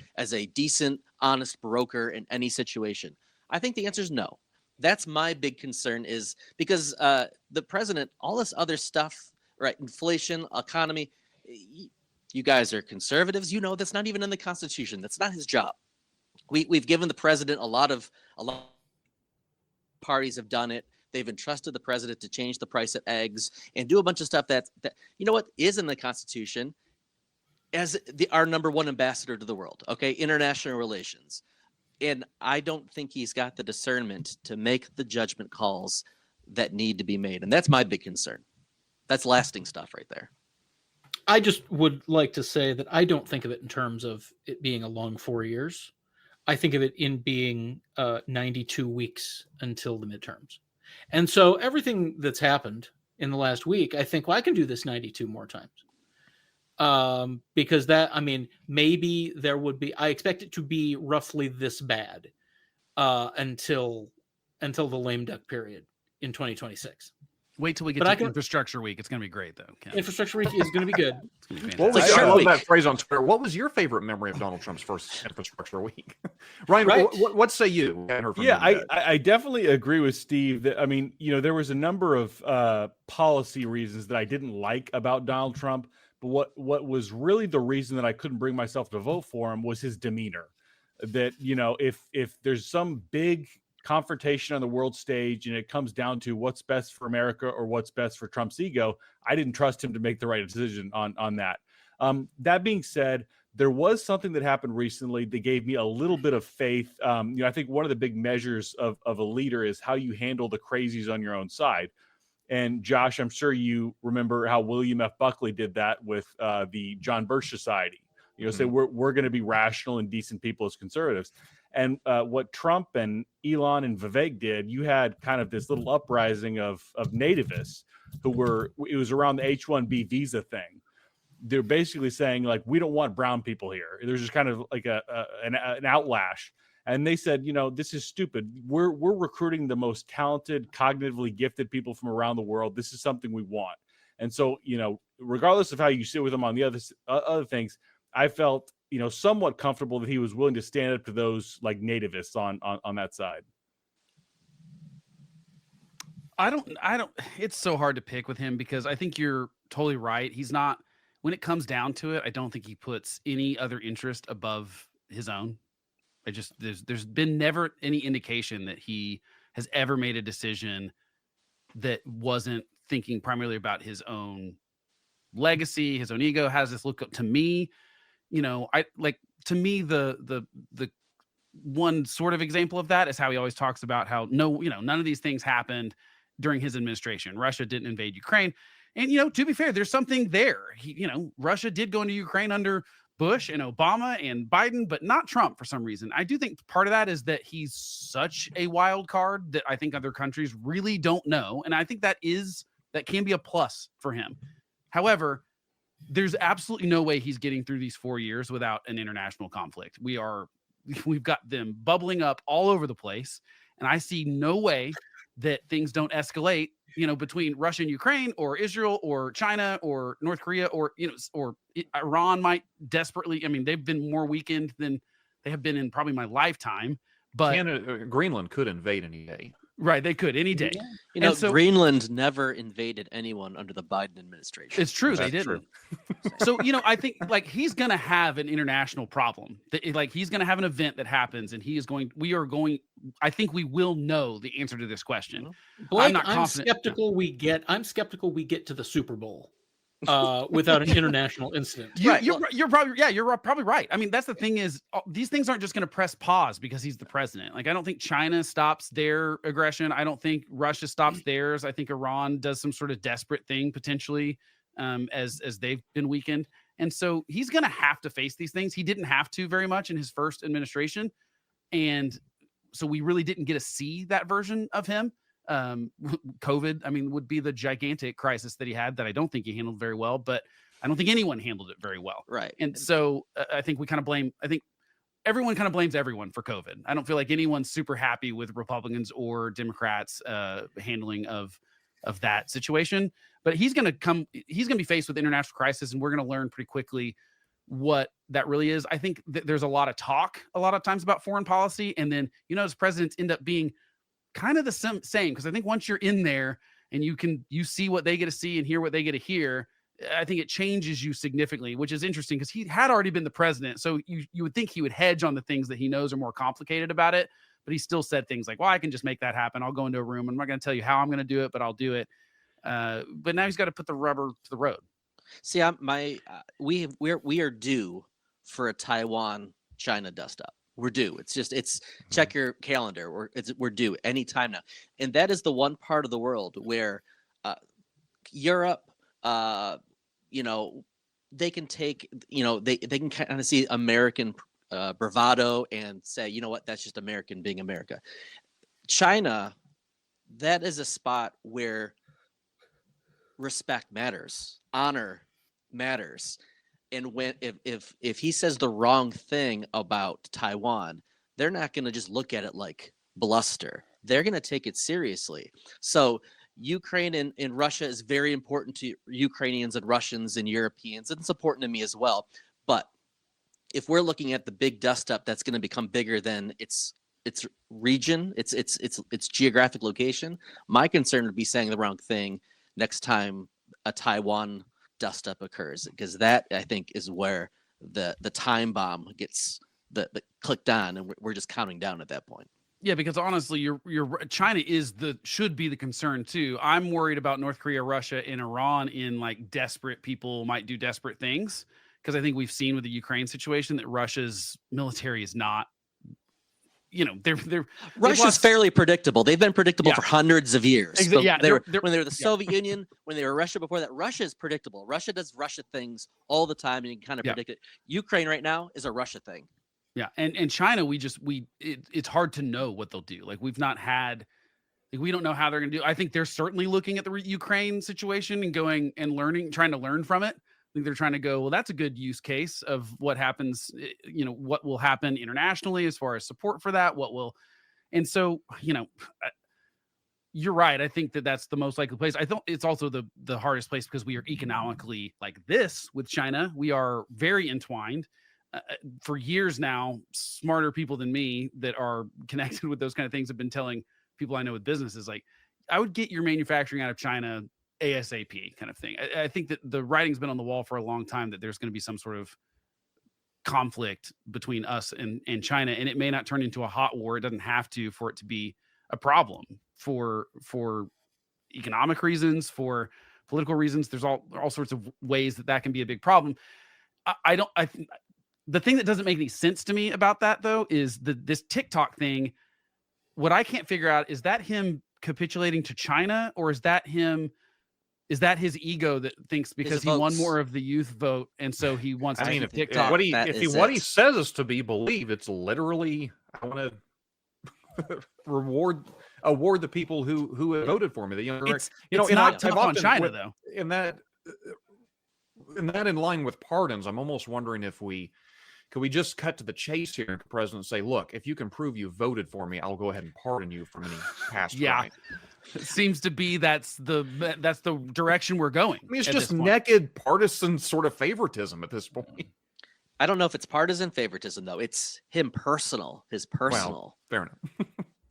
Speaker 3: decent, honest broker in any situation. I think the answer is no. That's my big concern, is because the president, all this other stuff, right? Inflation, economy. You guys are conservatives. That's not even in the Constitution. That's not his job. We've given the president a lot of parties have done it. They've entrusted the president to change the price of eggs and do a bunch of stuff that is in the Constitution as our number one ambassador to the world. Okay, international relations. And I don't think he's got the discernment to make the judgment calls that need to be made. And that's my big concern. That's lasting stuff right there.
Speaker 4: I just would like to say that I don't think of it in terms of it being a long 4 years. I think of it in being 92 weeks until the midterms. And so everything that's happened in the last week, I think, well, I can do this 92 more times. Because maybe there would be, I expect it to be roughly this bad until the lame duck period in 2026.
Speaker 2: Wait till we get to Infrastructure Week. It's going to be great, though. Ken.
Speaker 4: Infrastructure Week is going to be good.
Speaker 2: It's going to be fantastic.
Speaker 1: I love that phrase on Twitter. What was your favorite memory of Donald Trump's first Infrastructure Week? Ryan,
Speaker 4: right?
Speaker 1: What say you?
Speaker 5: I definitely agree with Steve. That there was a number of policy reasons that I didn't like about Donald Trump, but what was really the reason that I couldn't bring myself to vote for him was his demeanor. That if there's some big confrontation on the world stage and it comes down to what's best for America or what's best for Trump's ego, I didn't trust him to make the right decision on that. That being said, there was something that happened recently that gave me a little bit of faith. I think one of the big measures of a leader is how you handle the crazies on your own side. And Josh, I'm sure you remember how William F. Buckley did that with the John Birch Society. Say we're going to be rational and decent people as conservatives. And what Trump and Elon and Vivek did, you had kind of this little uprising of nativists it was around the H-1B visa thing. They're basically saying, like, we don't want brown people here. There's just kind of like an outlash. And they said, this is stupid. We're recruiting the most talented, cognitively gifted people from around the world. This is something we want. And so, regardless of how you sit with them on the other things, I felt somewhat comfortable that he was willing to stand up to those like nativists on that side.
Speaker 2: I don't, it's so hard to pick with him because I think you're totally right. He's not, when it comes down to it, I don't think he puts any other interest above his own. There's been never any indication that he has ever made a decision that wasn't thinking primarily about his own legacy, his own ego. How does this look to me? To me, the one sort of example of that is how he always talks about how none of these things happened during his administration. Russia didn't invade Ukraine. And, to be fair, there's something there. Russia did go into Ukraine under Bush and Obama and Biden, but not Trump for some reason. I do think part of that is that he's such a wild card that I think other countries really don't know. And I think that can be a plus for him. However, there's absolutely no way he's getting through these 4 years without an international conflict. We've got them bubbling up all over the place. And I see no way that things don't escalate, between Russia and Ukraine or Israel or China or North Korea or Iran might desperately. I mean, they've been more weakened than they have been in probably my lifetime. But
Speaker 1: Greenland could invade any day.
Speaker 2: Right, they could any day.
Speaker 3: Greenland never invaded anyone under the Biden administration.
Speaker 2: It's true, they didn't. So, I think he's going to have an international problem. He's going to have an event that happens, and I think we will know the answer to this question.
Speaker 4: Blake, I'm skeptical we get to the Super Bowl without an international incident.
Speaker 2: You're probably right. I mean, that's the thing is these things aren't just going to press pause because he's the president. I don't think China stops their aggression. I don't think Russia stops theirs. I think Iran does some sort of desperate thing potentially as they've been weakened. And so he's going to have to face these things. He didn't have to very much in his first administration. And so we really didn't get to see that version of him. COVID, would be the gigantic crisis that he had that I don't think he handled very well, but I don't think anyone handled it very well.
Speaker 3: Right.
Speaker 2: And so I think everyone kind of blames everyone for COVID. I don't feel like anyone's super happy with Republicans or Democrats handling of that situation, but he's going to be faced with international crisis, and we're going to learn pretty quickly what that really is. I think there's a lot of talk a lot of times about foreign policy, and then as presidents end up being kind of the same, because I think once you're in there and you see what they get to see and hear what they get to hear, I think it changes you significantly, which is interesting because he had already been the president. So you would think he would hedge on the things that he knows are more complicated about it, but he still said things like, well, I can just make that happen. I'll go into a room. I'm not going to tell you how I'm going to do it, but I'll do it. But now he's got to put the rubber to the road.
Speaker 3: See, we are due for a Taiwan-China dust-up. We're due. Check your calendar. We're due any time now. And that is the one part of the world where Europe, they can take, they can kind of see American bravado and say, you know what, that's just American being America. China, that is a spot where respect matters, honor matters. And if he says the wrong thing about Taiwan, they're not going to just look at it like bluster. They're going to take it seriously. So Ukraine and Russia is very important to Ukrainians and Russians and Europeans, and it's important to me as well. But if we're looking at the big dust up that's going to become bigger than its region, its geographic location, my concern would be saying the wrong thing next time a Taiwan dust up occurs, because that I think is where the time bomb gets the clicked on, and we're just counting down at that point.
Speaker 2: Yeah, because honestly, China should be the concern too. I'm worried about North Korea, Russia, and Iran in desperate people might do desperate things, because I think we've seen with the Ukraine situation that Russia's military is not.
Speaker 3: Russia's fairly predictable. They've been predictable for hundreds of years.
Speaker 2: Exactly. Yeah,
Speaker 3: when they were the Soviet Union, when they were Russia before that, Russia is predictable. Russia does Russia things all the time, and you can kind of predict it. Ukraine right now is a Russia thing.
Speaker 2: Yeah, and China, it's hard to know what they'll do. We've not had, we don't know how they're going to do. I think they're certainly looking at the Ukraine situation and going and trying to learn from it. I think they're trying to go, well, that's a good use case of what happens, what will happen internationally as far as support for that, and so, you're right. I think that's the most likely place. I think it's also the hardest place because we are economically like this with China. We are very entwined. For years now, smarter people than me that are connected with those kind of things have been telling people I know with businesses, I would get your manufacturing out of China ASAP kind of thing. I think that the writing's been on the wall for a long time that there's going to be some sort of conflict between us and China, and it may not turn into a hot war. It doesn't have to for it to be a problem for economic reasons, for political reasons. There's all sorts of ways that can be a big problem. The thing that doesn't make any sense to me about that, though, is this TikTok thing. What I can't figure out, is that him capitulating to China, or is that his ego that thinks because he won more of the youth vote and so he wants to keep TikTok?
Speaker 1: What he says is to be believed, it's literally, I want to award the people who have voted for me.
Speaker 2: It's not tough on China, though.
Speaker 1: In line with pardons, I'm almost wondering if could we just cut to the chase here, and President say, look, if you can prove you voted for me, I'll go ahead and pardon you from any past crime.
Speaker 2: It seems to be that's the direction we're going.
Speaker 1: I mean, it's just naked partisan sort of favoritism at this point.
Speaker 3: I don't know if it's partisan favoritism, though. It's his personal.
Speaker 1: Well, fair enough.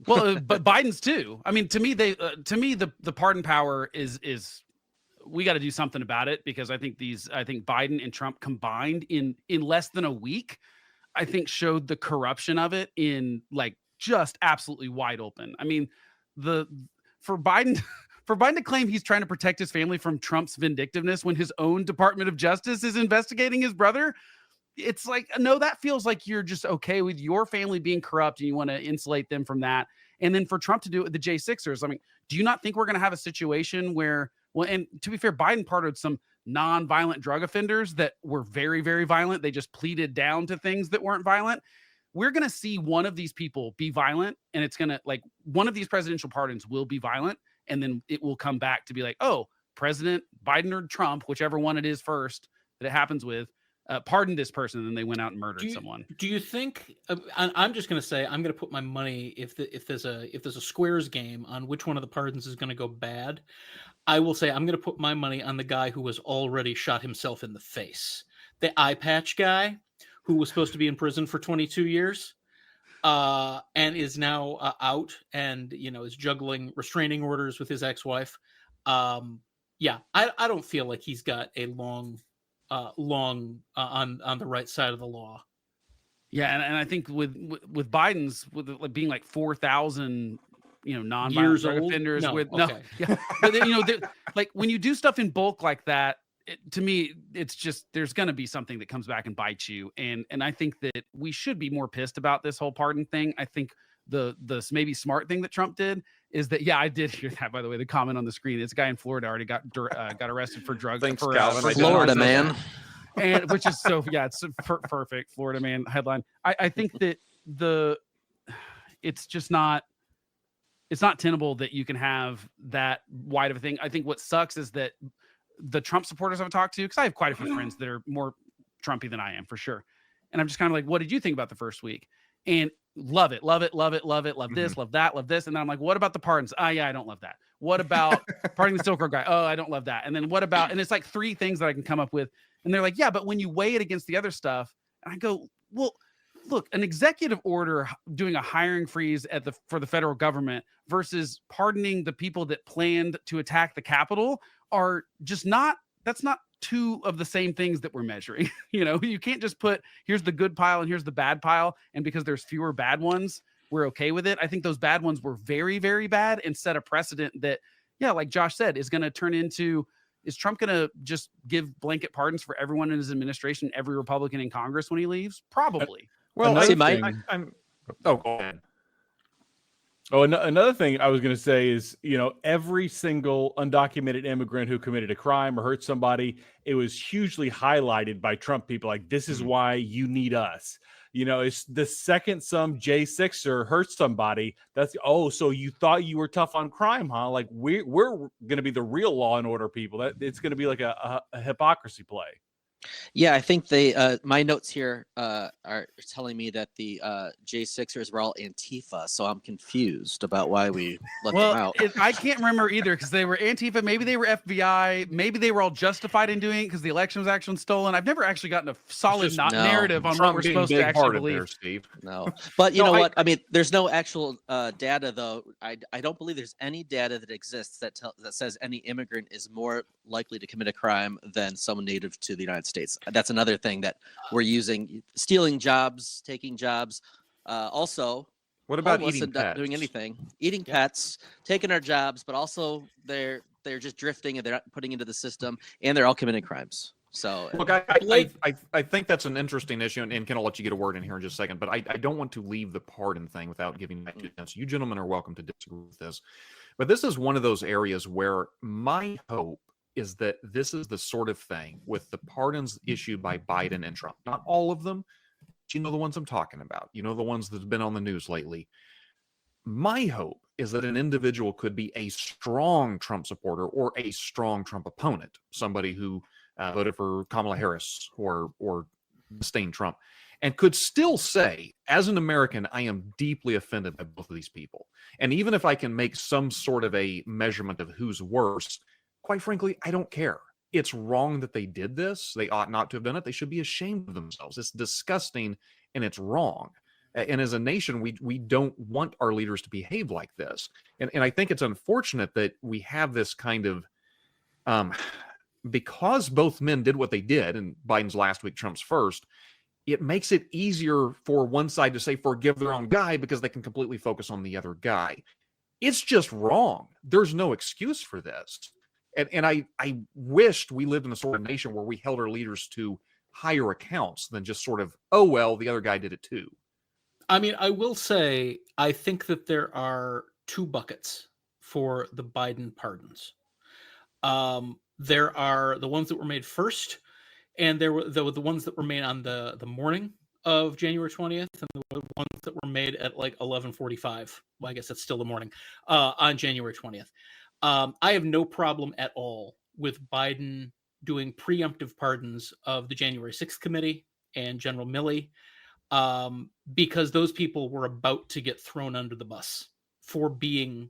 Speaker 2: Well, but Biden's too. I mean, to me, the pardon power is we got to do something about it, because I think Biden and Trump combined in less than a week, I think showed the corruption of it in like just absolutely wide open. I mean, for Biden to claim he's trying to protect his family from Trump's vindictiveness when his own Department of Justice is investigating his brother, it's like, no, that feels like you're just okay with your family being corrupt and you want to insulate them from that. And then for Trump to do it with the J6ers, I mean, do you not think we're going to have a situation where, well, and to be fair, Biden pardoned some non-violent drug offenders that were very, very violent. They just pleaded down to things that weren't violent. We're going to see one of these people be violent, and it's going to, like, one of these presidential pardons will be violent, and then it will come back to be like, oh, President Biden or Trump, whichever one it is first that it happens with, pardoned this person, and then they went out and murdered someone.
Speaker 4: Do you think? I'm just going to say I'm going to put my money if there's a squares game on which one of the pardons is going to go bad. I will say I'm going to put my money on the guy who has already shot himself in the face, the eye patch guy who was supposed to be in prison for 22 years, and is now out and is juggling restraining orders with his ex-wife. I don't feel like he's got a long on the right side of the law.
Speaker 2: Yeah, and I think with Biden's, with it being like 4,000 non-violent
Speaker 4: years
Speaker 2: drug
Speaker 4: old?
Speaker 2: offenders
Speaker 4: No,
Speaker 2: with
Speaker 4: okay.
Speaker 2: yeah, but then, like when you do stuff in bulk like that, to me, it's just there's going to be something that comes back and bites you, and I think that we should be more pissed about this whole pardon thing. I think the maybe smart thing that Trump did is that, I did hear that, by the way, the comment on the screen. This guy in Florida already got arrested for drugs.
Speaker 1: Thanks,
Speaker 2: for
Speaker 1: Calvin.
Speaker 3: Florida man.
Speaker 2: And which is it's perfect. Florida man headline. I think that it's just not, it's not tenable that you can have that wide of a thing. I think what sucks is that the Trump supporters I've talked to, because I have quite a few friends that are more Trumpy than I am, for sure. And I'm just kind of like, what did you think about the first week? And love it, love it, love it, love it, love this, love that, love this. And then I'm like, what about the pardons? Yeah, I don't love that. What about pardoning the Silk Road guy? Oh, I don't love that. And then what about, and it's like 3 things that I can come up with. And they're like, yeah, but when you weigh it against the other stuff, and I go, well, look, an executive order doing a hiring freeze for the federal government versus pardoning the people that planned to attack the Capitol are just not, that's not 2 of the same things that we're measuring. You can't just put, here's the good pile and here's the bad pile. And because there's fewer bad ones, we're okay with it. I think those bad ones were very, very bad and set a precedent that, like Josh said, is going to turn into, is Trump going to just give blanket pardons for everyone in his administration, every Republican in Congress when he leaves? Probably.
Speaker 1: Well,
Speaker 3: Go ahead.
Speaker 5: Oh, another thing I was going to say is, every single undocumented immigrant who committed a crime or hurt somebody, it was hugely highlighted by Trump people. Like, this is why you need us. It's the second some J6er hurts somebody, that's, so you thought you were tough on crime, huh? Like, we're going to be the real law and order people. That it's going to be like a hypocrisy play.
Speaker 3: Yeah, I think my notes here are telling me that the J6ers were all Antifa, so I'm confused about why we left them out.
Speaker 2: I can't remember either, because they were Antifa, maybe they were FBI, maybe they were all justified in doing it because the election was actually stolen. I've never actually gotten a solid narrative on what we're supposed to actually believe.
Speaker 1: There, Steve.
Speaker 3: No, but you know what? I mean, there's no actual data, though. I don't believe there's any data that exists that says any immigrant is more likely to commit a crime than someone native to the United States. That's another thing that we're using, stealing jobs, taking jobs. Also,
Speaker 1: What about
Speaker 3: homeless
Speaker 1: eating
Speaker 3: and not
Speaker 1: pets?
Speaker 3: doing anything, eating pets, taking our jobs, but also they're just drifting and they're not putting into the system, and they're all committing crimes. So
Speaker 1: Look, I think that's an interesting issue, and Ken, I'll let you get a word in here in just a second, but I don't want to leave the pardon thing without giving my 2 cents. You gentlemen are welcome to disagree with this, but this is one of those areas where my hope is that this is the sort of thing with the pardons issued by Biden and Trump. Not all of them, but you know the ones I'm talking about. You know the ones that have been on the news lately. My hope is that an individual could be a strong Trump supporter or a strong Trump opponent, somebody who voted for Kamala Harris or disdained Trump, and could still say, as an American, I am deeply offended by both of these people. And even if I can make some sort of a measurement of who's worse, quite frankly, I don't care. It's wrong that they did this. They ought not to have done it. They should be ashamed of themselves. It's disgusting and it's wrong. And as a nation, we don't want our leaders to behave like this. And I think it's unfortunate that we have this kind of, because both men did what they did, and Biden's last week, Trump's first, it makes it easier for one side to say forgive their own guy because they can completely focus on the other guy. It's just wrong. There's no excuse for this. And I wished we lived in a sort of nation where we held our leaders to higher accounts than just sort of, oh, well, the other guy did it too.
Speaker 4: I mean, I will say, I think that there are 2 buckets for the Biden pardons. There are the ones that were made first, and there were the ones that were made on the morning of January 20th, and the ones that were made at like 11:45. Well, I guess that's still the morning on January 20th. I have no problem at all with Biden doing preemptive pardons of the January 6th committee and General Milley, because those people were about to get thrown under the bus for doing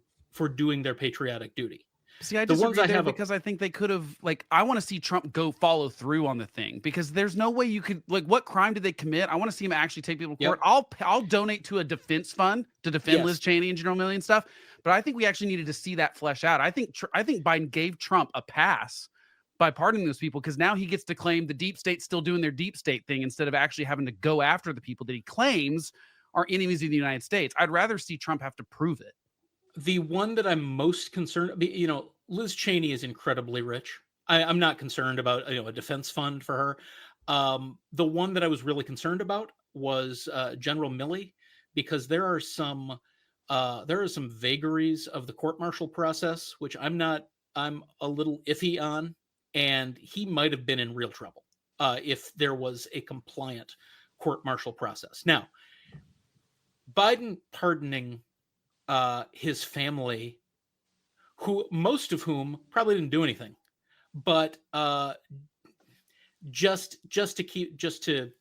Speaker 4: their patriotic duty.
Speaker 2: See, I
Speaker 4: The ones
Speaker 2: disagree
Speaker 4: I
Speaker 2: there
Speaker 4: have
Speaker 2: because I think they could have, like, I want to see Trump go follow through on the thing, because there's no way you could, like, what crime did they commit? I want to see him actually take people to court. I'll donate to a defense fund to defend Liz Cheney and General Milley and stuff, but I think we actually needed to see that flesh out. I think Biden gave Trump a pass by pardoning those people, because now he gets to claim the deep state's still doing their deep state thing instead of actually having to go after the people that he claims are enemies of the United States. I'd rather see Trump have to prove it.
Speaker 4: The one that I'm most concerned, Liz Cheney is incredibly rich. I'm not concerned about a defense fund for her. The one that I was really concerned about was General Milley, because there are some vagaries of the court-martial process which I'm a little iffy on, and he might have been in real trouble if there was a compliant court-martial process. Now, Biden pardoning his family, who most of whom probably didn't do anything, but just to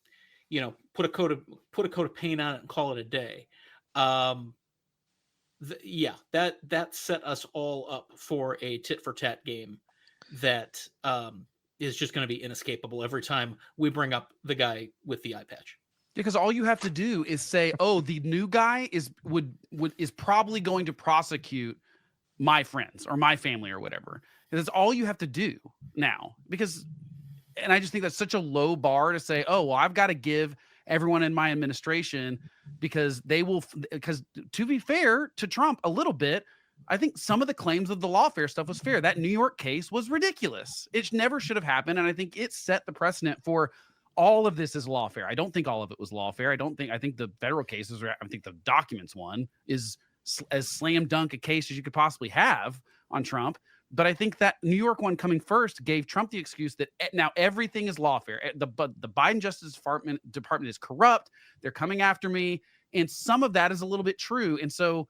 Speaker 4: put a coat of paint on it and call it a day. That set us all up for a tit for tat game that is just going to be inescapable every time we bring up the guy with the eye patch.
Speaker 2: Because all you have to do is say, "Oh, the new guy is probably going to prosecute my friends or my family or whatever." That's all you have to do now. And I just think that's such a low bar to say, "Oh, well, I've got to give everyone in my administration because because to be fair to Trump a little bit, I think some of the claims of the lawfare stuff was fair. That New York case was ridiculous. It never should have happened, and I think it set the precedent for all of this is lawfare. I don't think all of it was lawfare. I think the federal cases, I think the documents one is as slam dunk a case as you could possibly have on Trump. But I think that New York one coming first gave Trump the excuse that now everything is lawfare. The Biden Justice Department is corrupt. They're coming after me. And some of that is a little bit true. And so,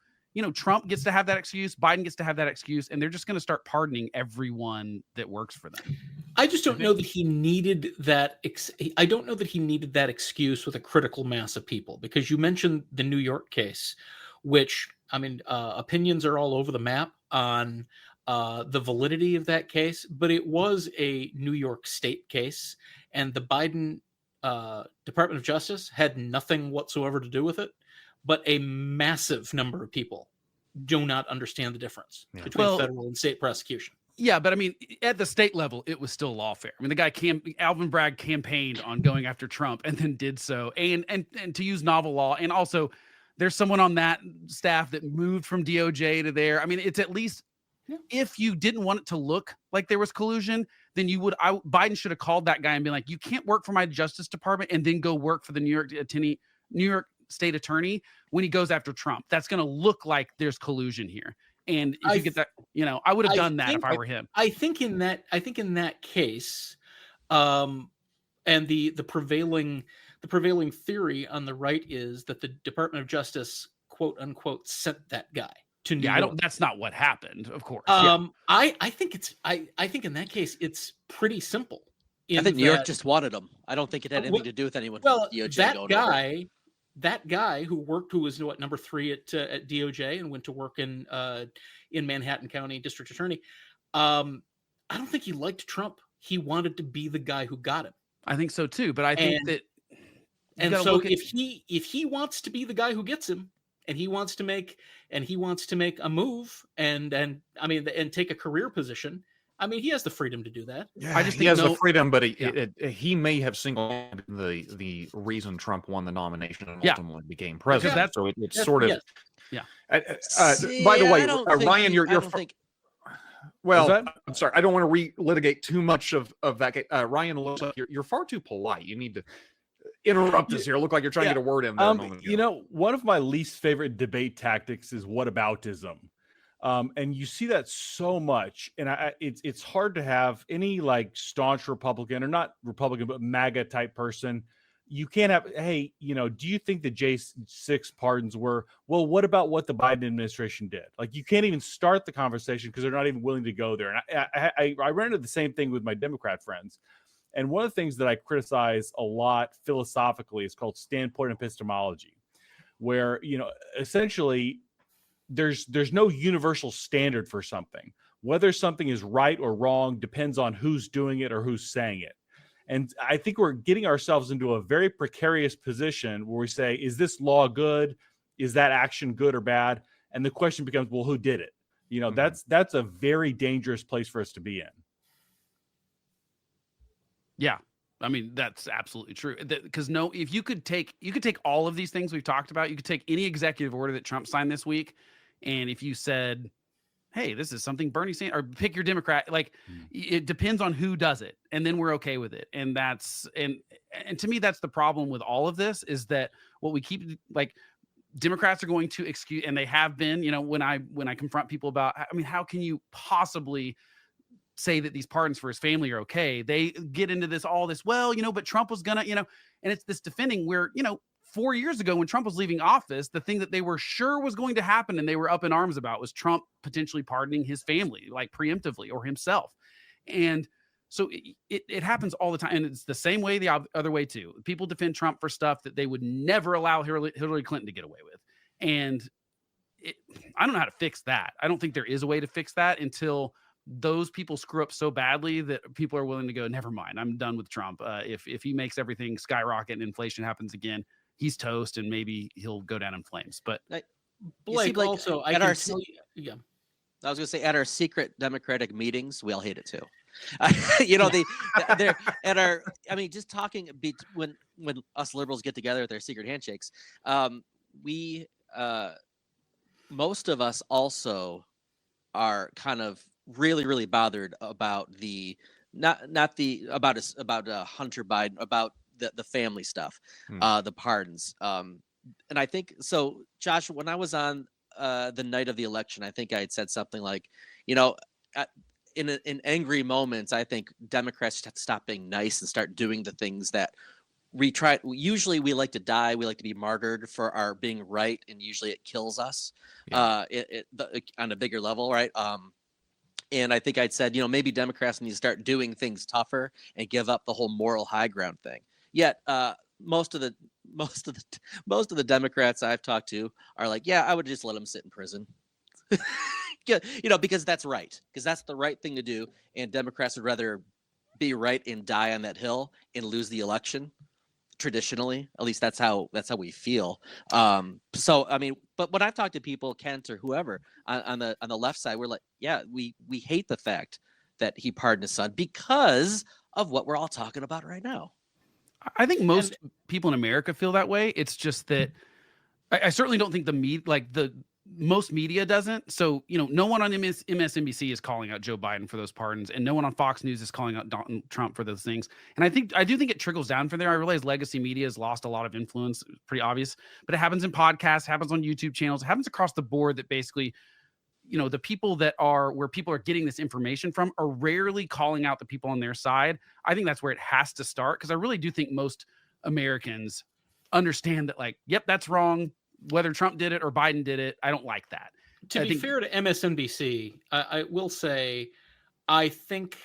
Speaker 2: Trump gets to have that excuse. Biden gets to have that excuse. And they're just going to start pardoning everyone that works for them.
Speaker 4: I just don't know that he needed that. I don't know that he needed that excuse with a critical mass of people, because you mentioned the New York case, which, opinions are all over the map on the validity of that case, but it was a New York State case, and the Biden Department of Justice had nothing whatsoever to do with it, but a massive number of people do not understand the difference between federal and state prosecution.
Speaker 2: Yeah, but at the state level, it was still lawfare. The guy Alvin Bragg campaigned on going after Trump and then did so, and to use novel law, and also there's someone on that staff that moved from DOJ to there. I mean, it's at least if you didn't want it to look like there was collusion, then Biden should have called that guy and been like, you can't work for my Justice Department and then go work for the New York State Attorney when he goes after Trump. That's going to look like there's collusion here. And if you get that, I would have done that if I were him.
Speaker 4: I think in that case, and the prevailing theory on the right is that the Department of Justice, quote unquote, sent that guy to New York.
Speaker 2: That's not what happened, of course.
Speaker 4: I think in that case it's pretty simple.
Speaker 3: I think New York just wanted him. I don't think it had anything to do with anyone.
Speaker 4: Well,
Speaker 3: DOJ
Speaker 4: that guy who was number 3 at DOJ and went to work in Manhattan County District Attorney. I don't think he liked Trump. He wanted to be the guy who got him.
Speaker 2: I think so too. But I think
Speaker 4: so if he wants to be the guy who gets him, and he wants to make a move and take a career position, I mean, he has the freedom to do that.
Speaker 1: Yeah,
Speaker 2: I just
Speaker 1: he
Speaker 2: think
Speaker 1: has the freedom, but he may have singled the reason Trump won the nomination and ultimately became president. So it's sort of by the way, Ryan, well, I'm sorry, I don't want to relitigate too much of that. Ryan, looks like you're far too polite. You need to interrupt us here. Look like you're trying to get a word in there.
Speaker 5: One of my least favorite debate tactics is whataboutism. And you see that so much, and it's hard to have any like staunch Republican, or not Republican, but MAGA type person. You can't have, hey, do you think the J6 pardons were, well, what about what the Biden administration did? Like, you can't even start the conversation because they're not even willing to go there. And I ran into the same thing with my Democrat friends. And one of the things that I criticize a lot philosophically is called standpoint epistemology, where, essentially there's no universal standard for something. Whether something is right or wrong depends on who's doing it or who's saying it. And I think we're getting ourselves into a very precarious position where we say, is this law good? Is that action good or bad? And the question becomes, well, who did it? That's a very dangerous place for us to be in.
Speaker 2: Yeah. I mean, that's absolutely true. Because if you could take all of these things we've talked about, you could take any executive order that Trump signed this week, and if you said, hey, this is something Bernie Sanders, or pick your Democrat, it depends on who does it, and then we're okay with it. And and to me, that's the problem with all of this, is that what we keep, Democrats are going to excuse, and they have been, when I confront people about, how can you possibly say that these pardons for his family are okay? They get into all this, but Trump was gonna, and it's this defending where, 4 years ago when Trump was leaving office, the thing that they were sure was going to happen and they were up in arms about was Trump potentially pardoning his family, preemptively, or himself. And so it happens all the time. And it's the same way the other way too. People defend Trump for stuff that they would never allow Hillary Clinton to get away with. And I don't know how to fix that. I don't think there is a way to fix that until those people screw up so badly that people are willing to go, never mind, I'm done with Trump. If he makes everything skyrocket and inflation happens again, he's toast, and maybe he'll go down in flames. But
Speaker 3: Blake, also, I was going to say, at our secret Democratic meetings, we all hate it too. They're at our, just talking when us liberals get together at their secret handshakes, we most of us also are kind of really, really bothered about about Hunter Biden, about the family stuff, the pardons. And I think so, Josh, when I was on the night of the election, I think I had said something like, in angry moments, I think Democrats have to stop being nice and start doing the things that we try. Usually we like to die. We like to be martyred for our being right. And usually it kills us on a bigger level. Right. And I think I'd said, maybe Democrats need to start doing things tougher and give up the whole moral high ground thing. Yet most of the Democrats I've talked to are like, yeah, I would just let him sit in prison. Because that's right, because that's the right thing to do. And Democrats would rather be right and die on that hill and lose the election. Traditionally, at least that's how we feel. But when I've talked to people, Kent or whoever on the left side, we're like, yeah, we hate the fact that he pardoned his son because of what we're all talking about right now.
Speaker 2: I think most people in America feel that way. It's just that I certainly don't think the most media doesn't. So, no one on MSNBC is calling out Joe Biden for those pardons, and no one on Fox News is calling out Donald Trump for those things. And I do think it trickles down from there. I realize legacy media has lost a lot of influence, pretty obvious, but it happens in podcasts, happens on YouTube channels, it happens across the board that basically, the people where people are getting this information from are rarely calling out the people on their side. I think that's where it has to start, because I really do think most Americans understand that, like, yep, that's wrong. Whether Trump did it or Biden did it, I don't like that.
Speaker 4: To be fair to MSNBC, I will say, I think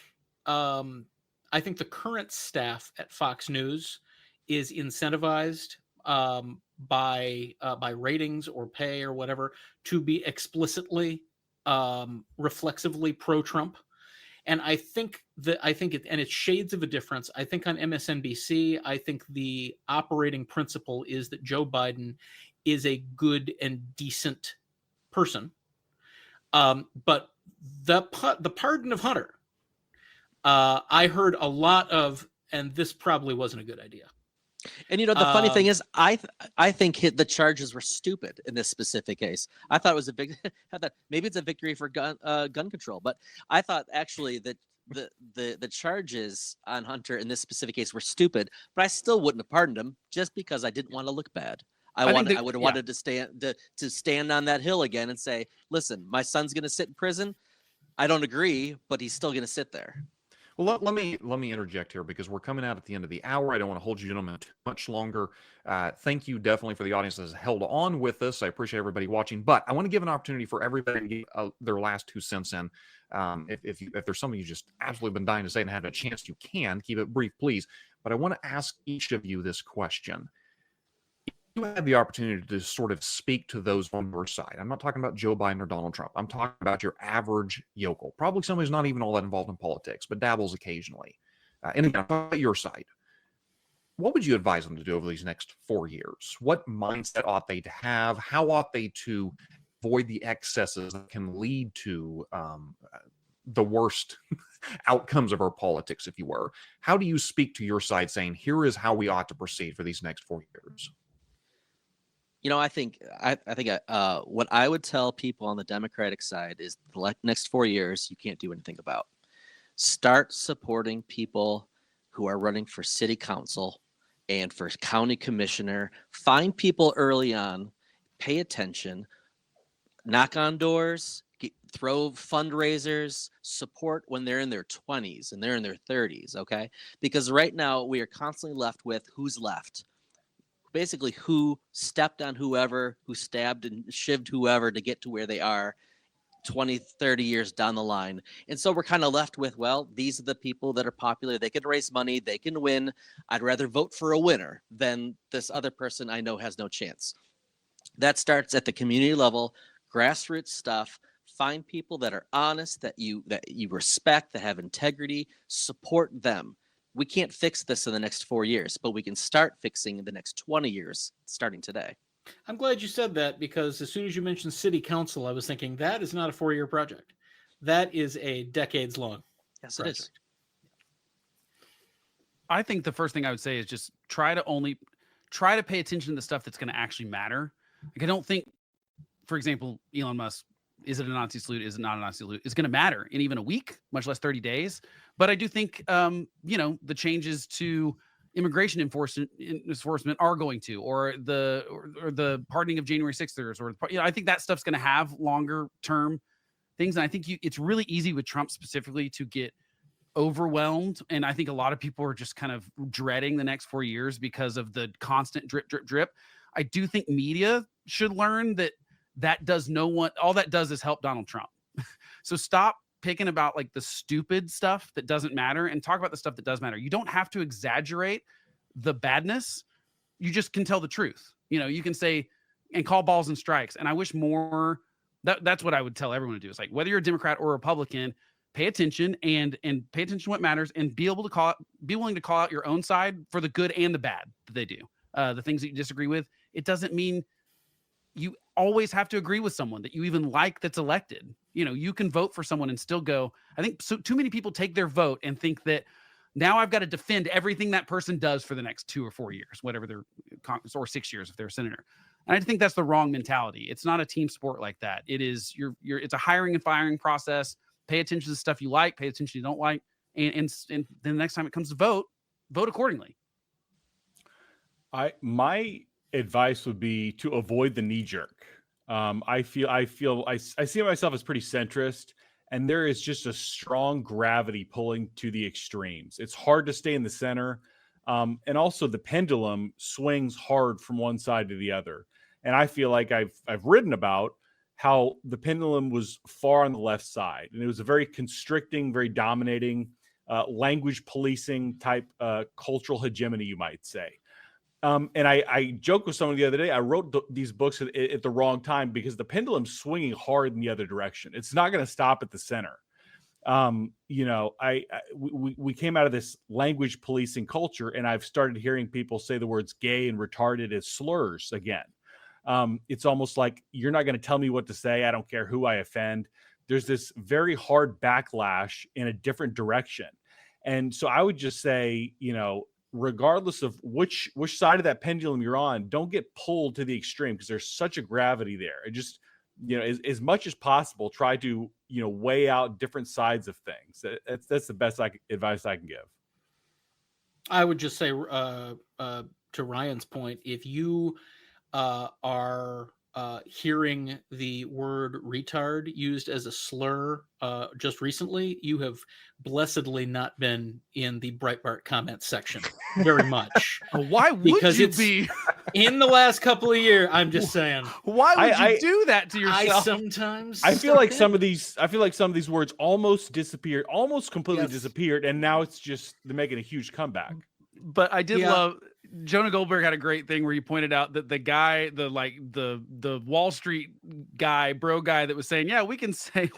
Speaker 4: the current staff at Fox News is incentivized by ratings or pay or whatever to be explicitly reflexively pro-Trump. And I think it's shades of a difference. I think on MSNBC, I think the operating principle is that Joe Biden is a good and decent person. But the pardon of Hunter, I heard a lot of, and this probably wasn't a good idea.
Speaker 3: And the funny thing is, I think the charges were stupid in this specific case. I thought it was maybe it's a victory for gun control, but I thought actually that the charges on Hunter in this specific case were stupid. But I still wouldn't have pardoned him just because I didn't want to look bad. I would have wanted to stand on that hill again and say, listen, my son's going to sit in prison. I don't agree, but he's still going to sit there.
Speaker 1: Well, let me interject here, because we're coming out at the end of the hour. I don't want to hold you gentlemen too much longer. Thank you definitely for the audience that has held on with us. I appreciate everybody watching, but I want to give an opportunity for everybody to get their last 2 cents in. If there's something you just absolutely been dying to say and had a chance, you can keep it brief, please. But I want to ask each of you this question. You had the opportunity to sort of speak to those on your side. I'm not talking about Joe Biden or Donald Trump. I'm talking about your average yokel, probably somebody who's not even all that involved in politics, but dabbles occasionally. And again, I'm talking about your side. What would you advise them to do over these next 4 years? What mindset ought they to have? How ought they to avoid the excesses that can lead to the worst outcomes of our politics, if you were? How do you speak to your side saying, here is how we ought to proceed for these next 4 years?
Speaker 3: I think what I would tell people on the Democratic side is the next 4 years, you can't do anything about. Start supporting people who are running for city council and for county commissioner. Find people early on, pay attention, knock on doors, throw fundraisers, support when they're in their 20s and they're in their 30s, okay? Because right now we are constantly left with who's left. Basically, who stepped on whoever, who stabbed and shivved whoever to get to where they are 20, 30 years down the line. And so we're kind of left with, well, these are the people that are popular. They can raise money. They can win. I'd rather vote for a winner than this other person I know has no chance. That starts at the community level, grassroots stuff. Find people that are honest, that you respect, that have integrity. Support them. We can't fix this in the next 4 years, but we can start fixing in the next 20 years, starting today.
Speaker 4: I'm glad you said that, because as soon as you mentioned city council, I was thinking that is not a 4-year project. That is a decades-long
Speaker 3: Yes,
Speaker 4: project.
Speaker 3: it is.
Speaker 2: I think the first thing I would say is just try to pay attention to the stuff that's going to actually matter. Like, I don't think, for example, Elon Musk, is it a Nazi salute? Is it not a Nazi salute? It's going to matter in even a week, much less 30 days. But I do think, the changes to immigration enforcement are going to, or the pardoning of January 6ers, or I think that stuff's going to have longer term things. And I think it's really easy with Trump specifically to get overwhelmed. And I think a lot of people are just kind of dreading the next 4 years because of the constant drip, drip, drip. I do think media should learn all that does is help Donald Trump. So stop picking about like the stupid stuff that doesn't matter and talk about the stuff that does matter. You don't have to exaggerate the badness. You just can tell the truth. You can say and call balls and strikes. And I wish more that's what I would tell everyone to do. Is like, whether you're a Democrat or a Republican, pay attention and pay attention to what matters, and be willing to call out your own side for the good and the bad that they do. The things that you disagree with, it doesn't mean you always have to agree with someone that you even like that's elected. You can vote for someone and still go. I think so. Too many people take their vote and think that now I've got to defend everything that person does for the next 2 or 4 years, whatever their Congress, or 6 years if they're a senator. And I think that's the wrong mentality. It's not a team sport like that. It is it's a hiring and firing process. Pay attention to the stuff you like, pay attention you don't like, and then the next time it comes to vote accordingly.
Speaker 5: My advice would be to avoid the knee jerk. I see myself as pretty centrist, and there is just a strong gravity pulling to the extremes. It's hard to stay in the center. And also the pendulum swings hard from one side to the other. And I feel like I've written about how the pendulum was far on the left side, and it was a very constricting, very dominating, language policing type cultural hegemony, you might say. And I joked with someone the other day. I wrote these books at the wrong time because the pendulum's swinging hard in the other direction. It's not going to stop at the center. We came out of this language policing culture, and I've started hearing people say the words gay and retarded as slurs again. It's almost like, you're not going to tell me what to say. I don't care who I offend. There's this very hard backlash in a different direction. And so I would just say, regardless of which side of that pendulum you're on, don't get pulled to the extreme, because there's such a gravity there. It just, as much as possible, try to, weigh out different sides of things. That's the best advice I can give.
Speaker 4: I would just say, to Ryan's point, if you are hearing the word retard used as a slur just recently, you have blessedly not been in the Breitbart comments section very much.
Speaker 2: Why would you be?
Speaker 4: In the last couple of years, I'm just saying.
Speaker 2: Why would you do that to yourself?
Speaker 5: I feel like some of these words almost disappeared, almost completely disappeared, and now it's just they're making a huge comeback.
Speaker 2: But I did love Jonah Goldberg had a great thing where he pointed out that the guy, the Wall Street guy, bro guy that was saying, yeah, we can say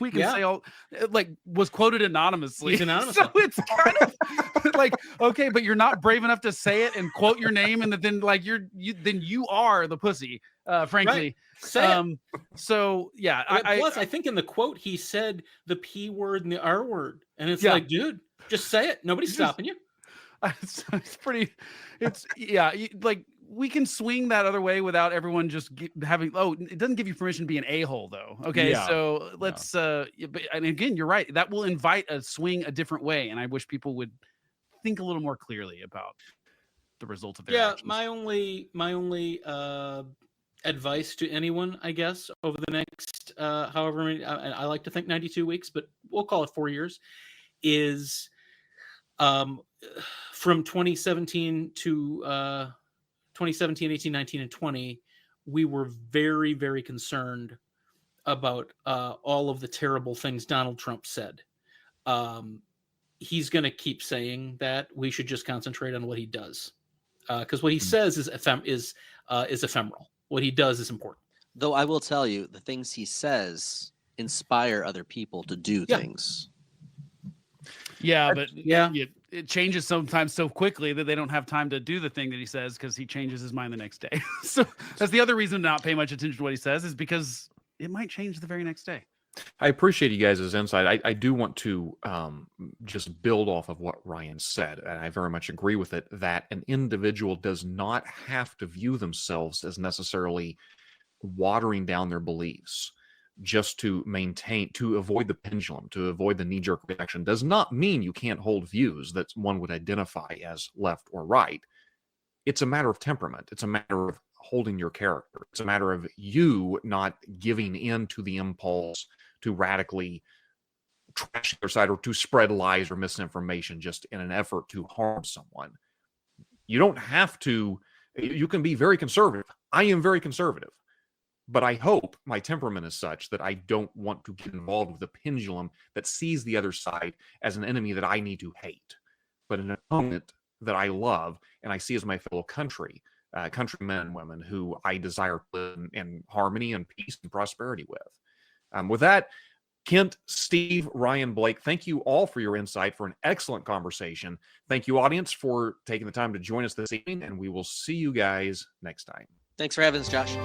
Speaker 2: all, like, was quoted anonymously.
Speaker 4: He's anonymous.
Speaker 2: So it's kind of like, okay, but you're not brave enough to say it and quote your name, and then like then you are the pussy, frankly.
Speaker 4: Right. Say it.
Speaker 2: So yeah.
Speaker 4: Plus, I think in the quote he said the P word and the R word, and it's like, dude, just say it. Nobody's stopping you.
Speaker 2: Like, we can swing that other way without everyone just having, it doesn't give you permission to be an a-hole though. Okay. Yeah. So let's, and again, you're right. That will invite a swing a different way. And I wish people would think a little more clearly about the result of their actions. My
Speaker 4: only advice to anyone, I guess, over the next, however many, I like to think 92 weeks, but we'll call it 4 years, is, from 2017 to 2017, 18, 19, and 20, we were very, very concerned about all of the terrible things Donald Trump said. He's going to keep saying that. We should just concentrate on what he does, because what he says is ephemeral. What he does is important.
Speaker 3: Though I will tell you, the things he says inspire other people to do things.
Speaker 2: Yeah, but it changes sometimes so quickly that they don't have time to do the thing that he says, because he changes his mind the next day. So that's the other reason to not pay much attention to what he says, is because it might change the very next day.
Speaker 1: I appreciate you guys' insight. I do want to just build off of what Ryan said, and I very much agree with it, that an individual does not have to view themselves as necessarily watering down their beliefs just to avoid the pendulum, to avoid the knee-jerk reaction. Does not mean you can't hold views that one would identify as left or right. It's a matter of temperament. It's a matter of holding your character. It's a matter of you not giving in to the impulse to radically trash the other side or to spread lies or misinformation just in an effort to harm someone. You don't have to. You can be very conservative. I am very conservative. But I hope my temperament is such that I don't want to get involved with a pendulum that sees the other side as an enemy that I need to hate, but an opponent that I love and I see as my fellow countrymen and women who I desire to live in harmony and peace and prosperity with. With that, Kent, Steve, Ryan, Blake, thank you all for your insight, for an excellent conversation. Thank you, audience, for taking the time to join us this evening, and we will see you guys next time.
Speaker 3: Thanks for having us, Josh.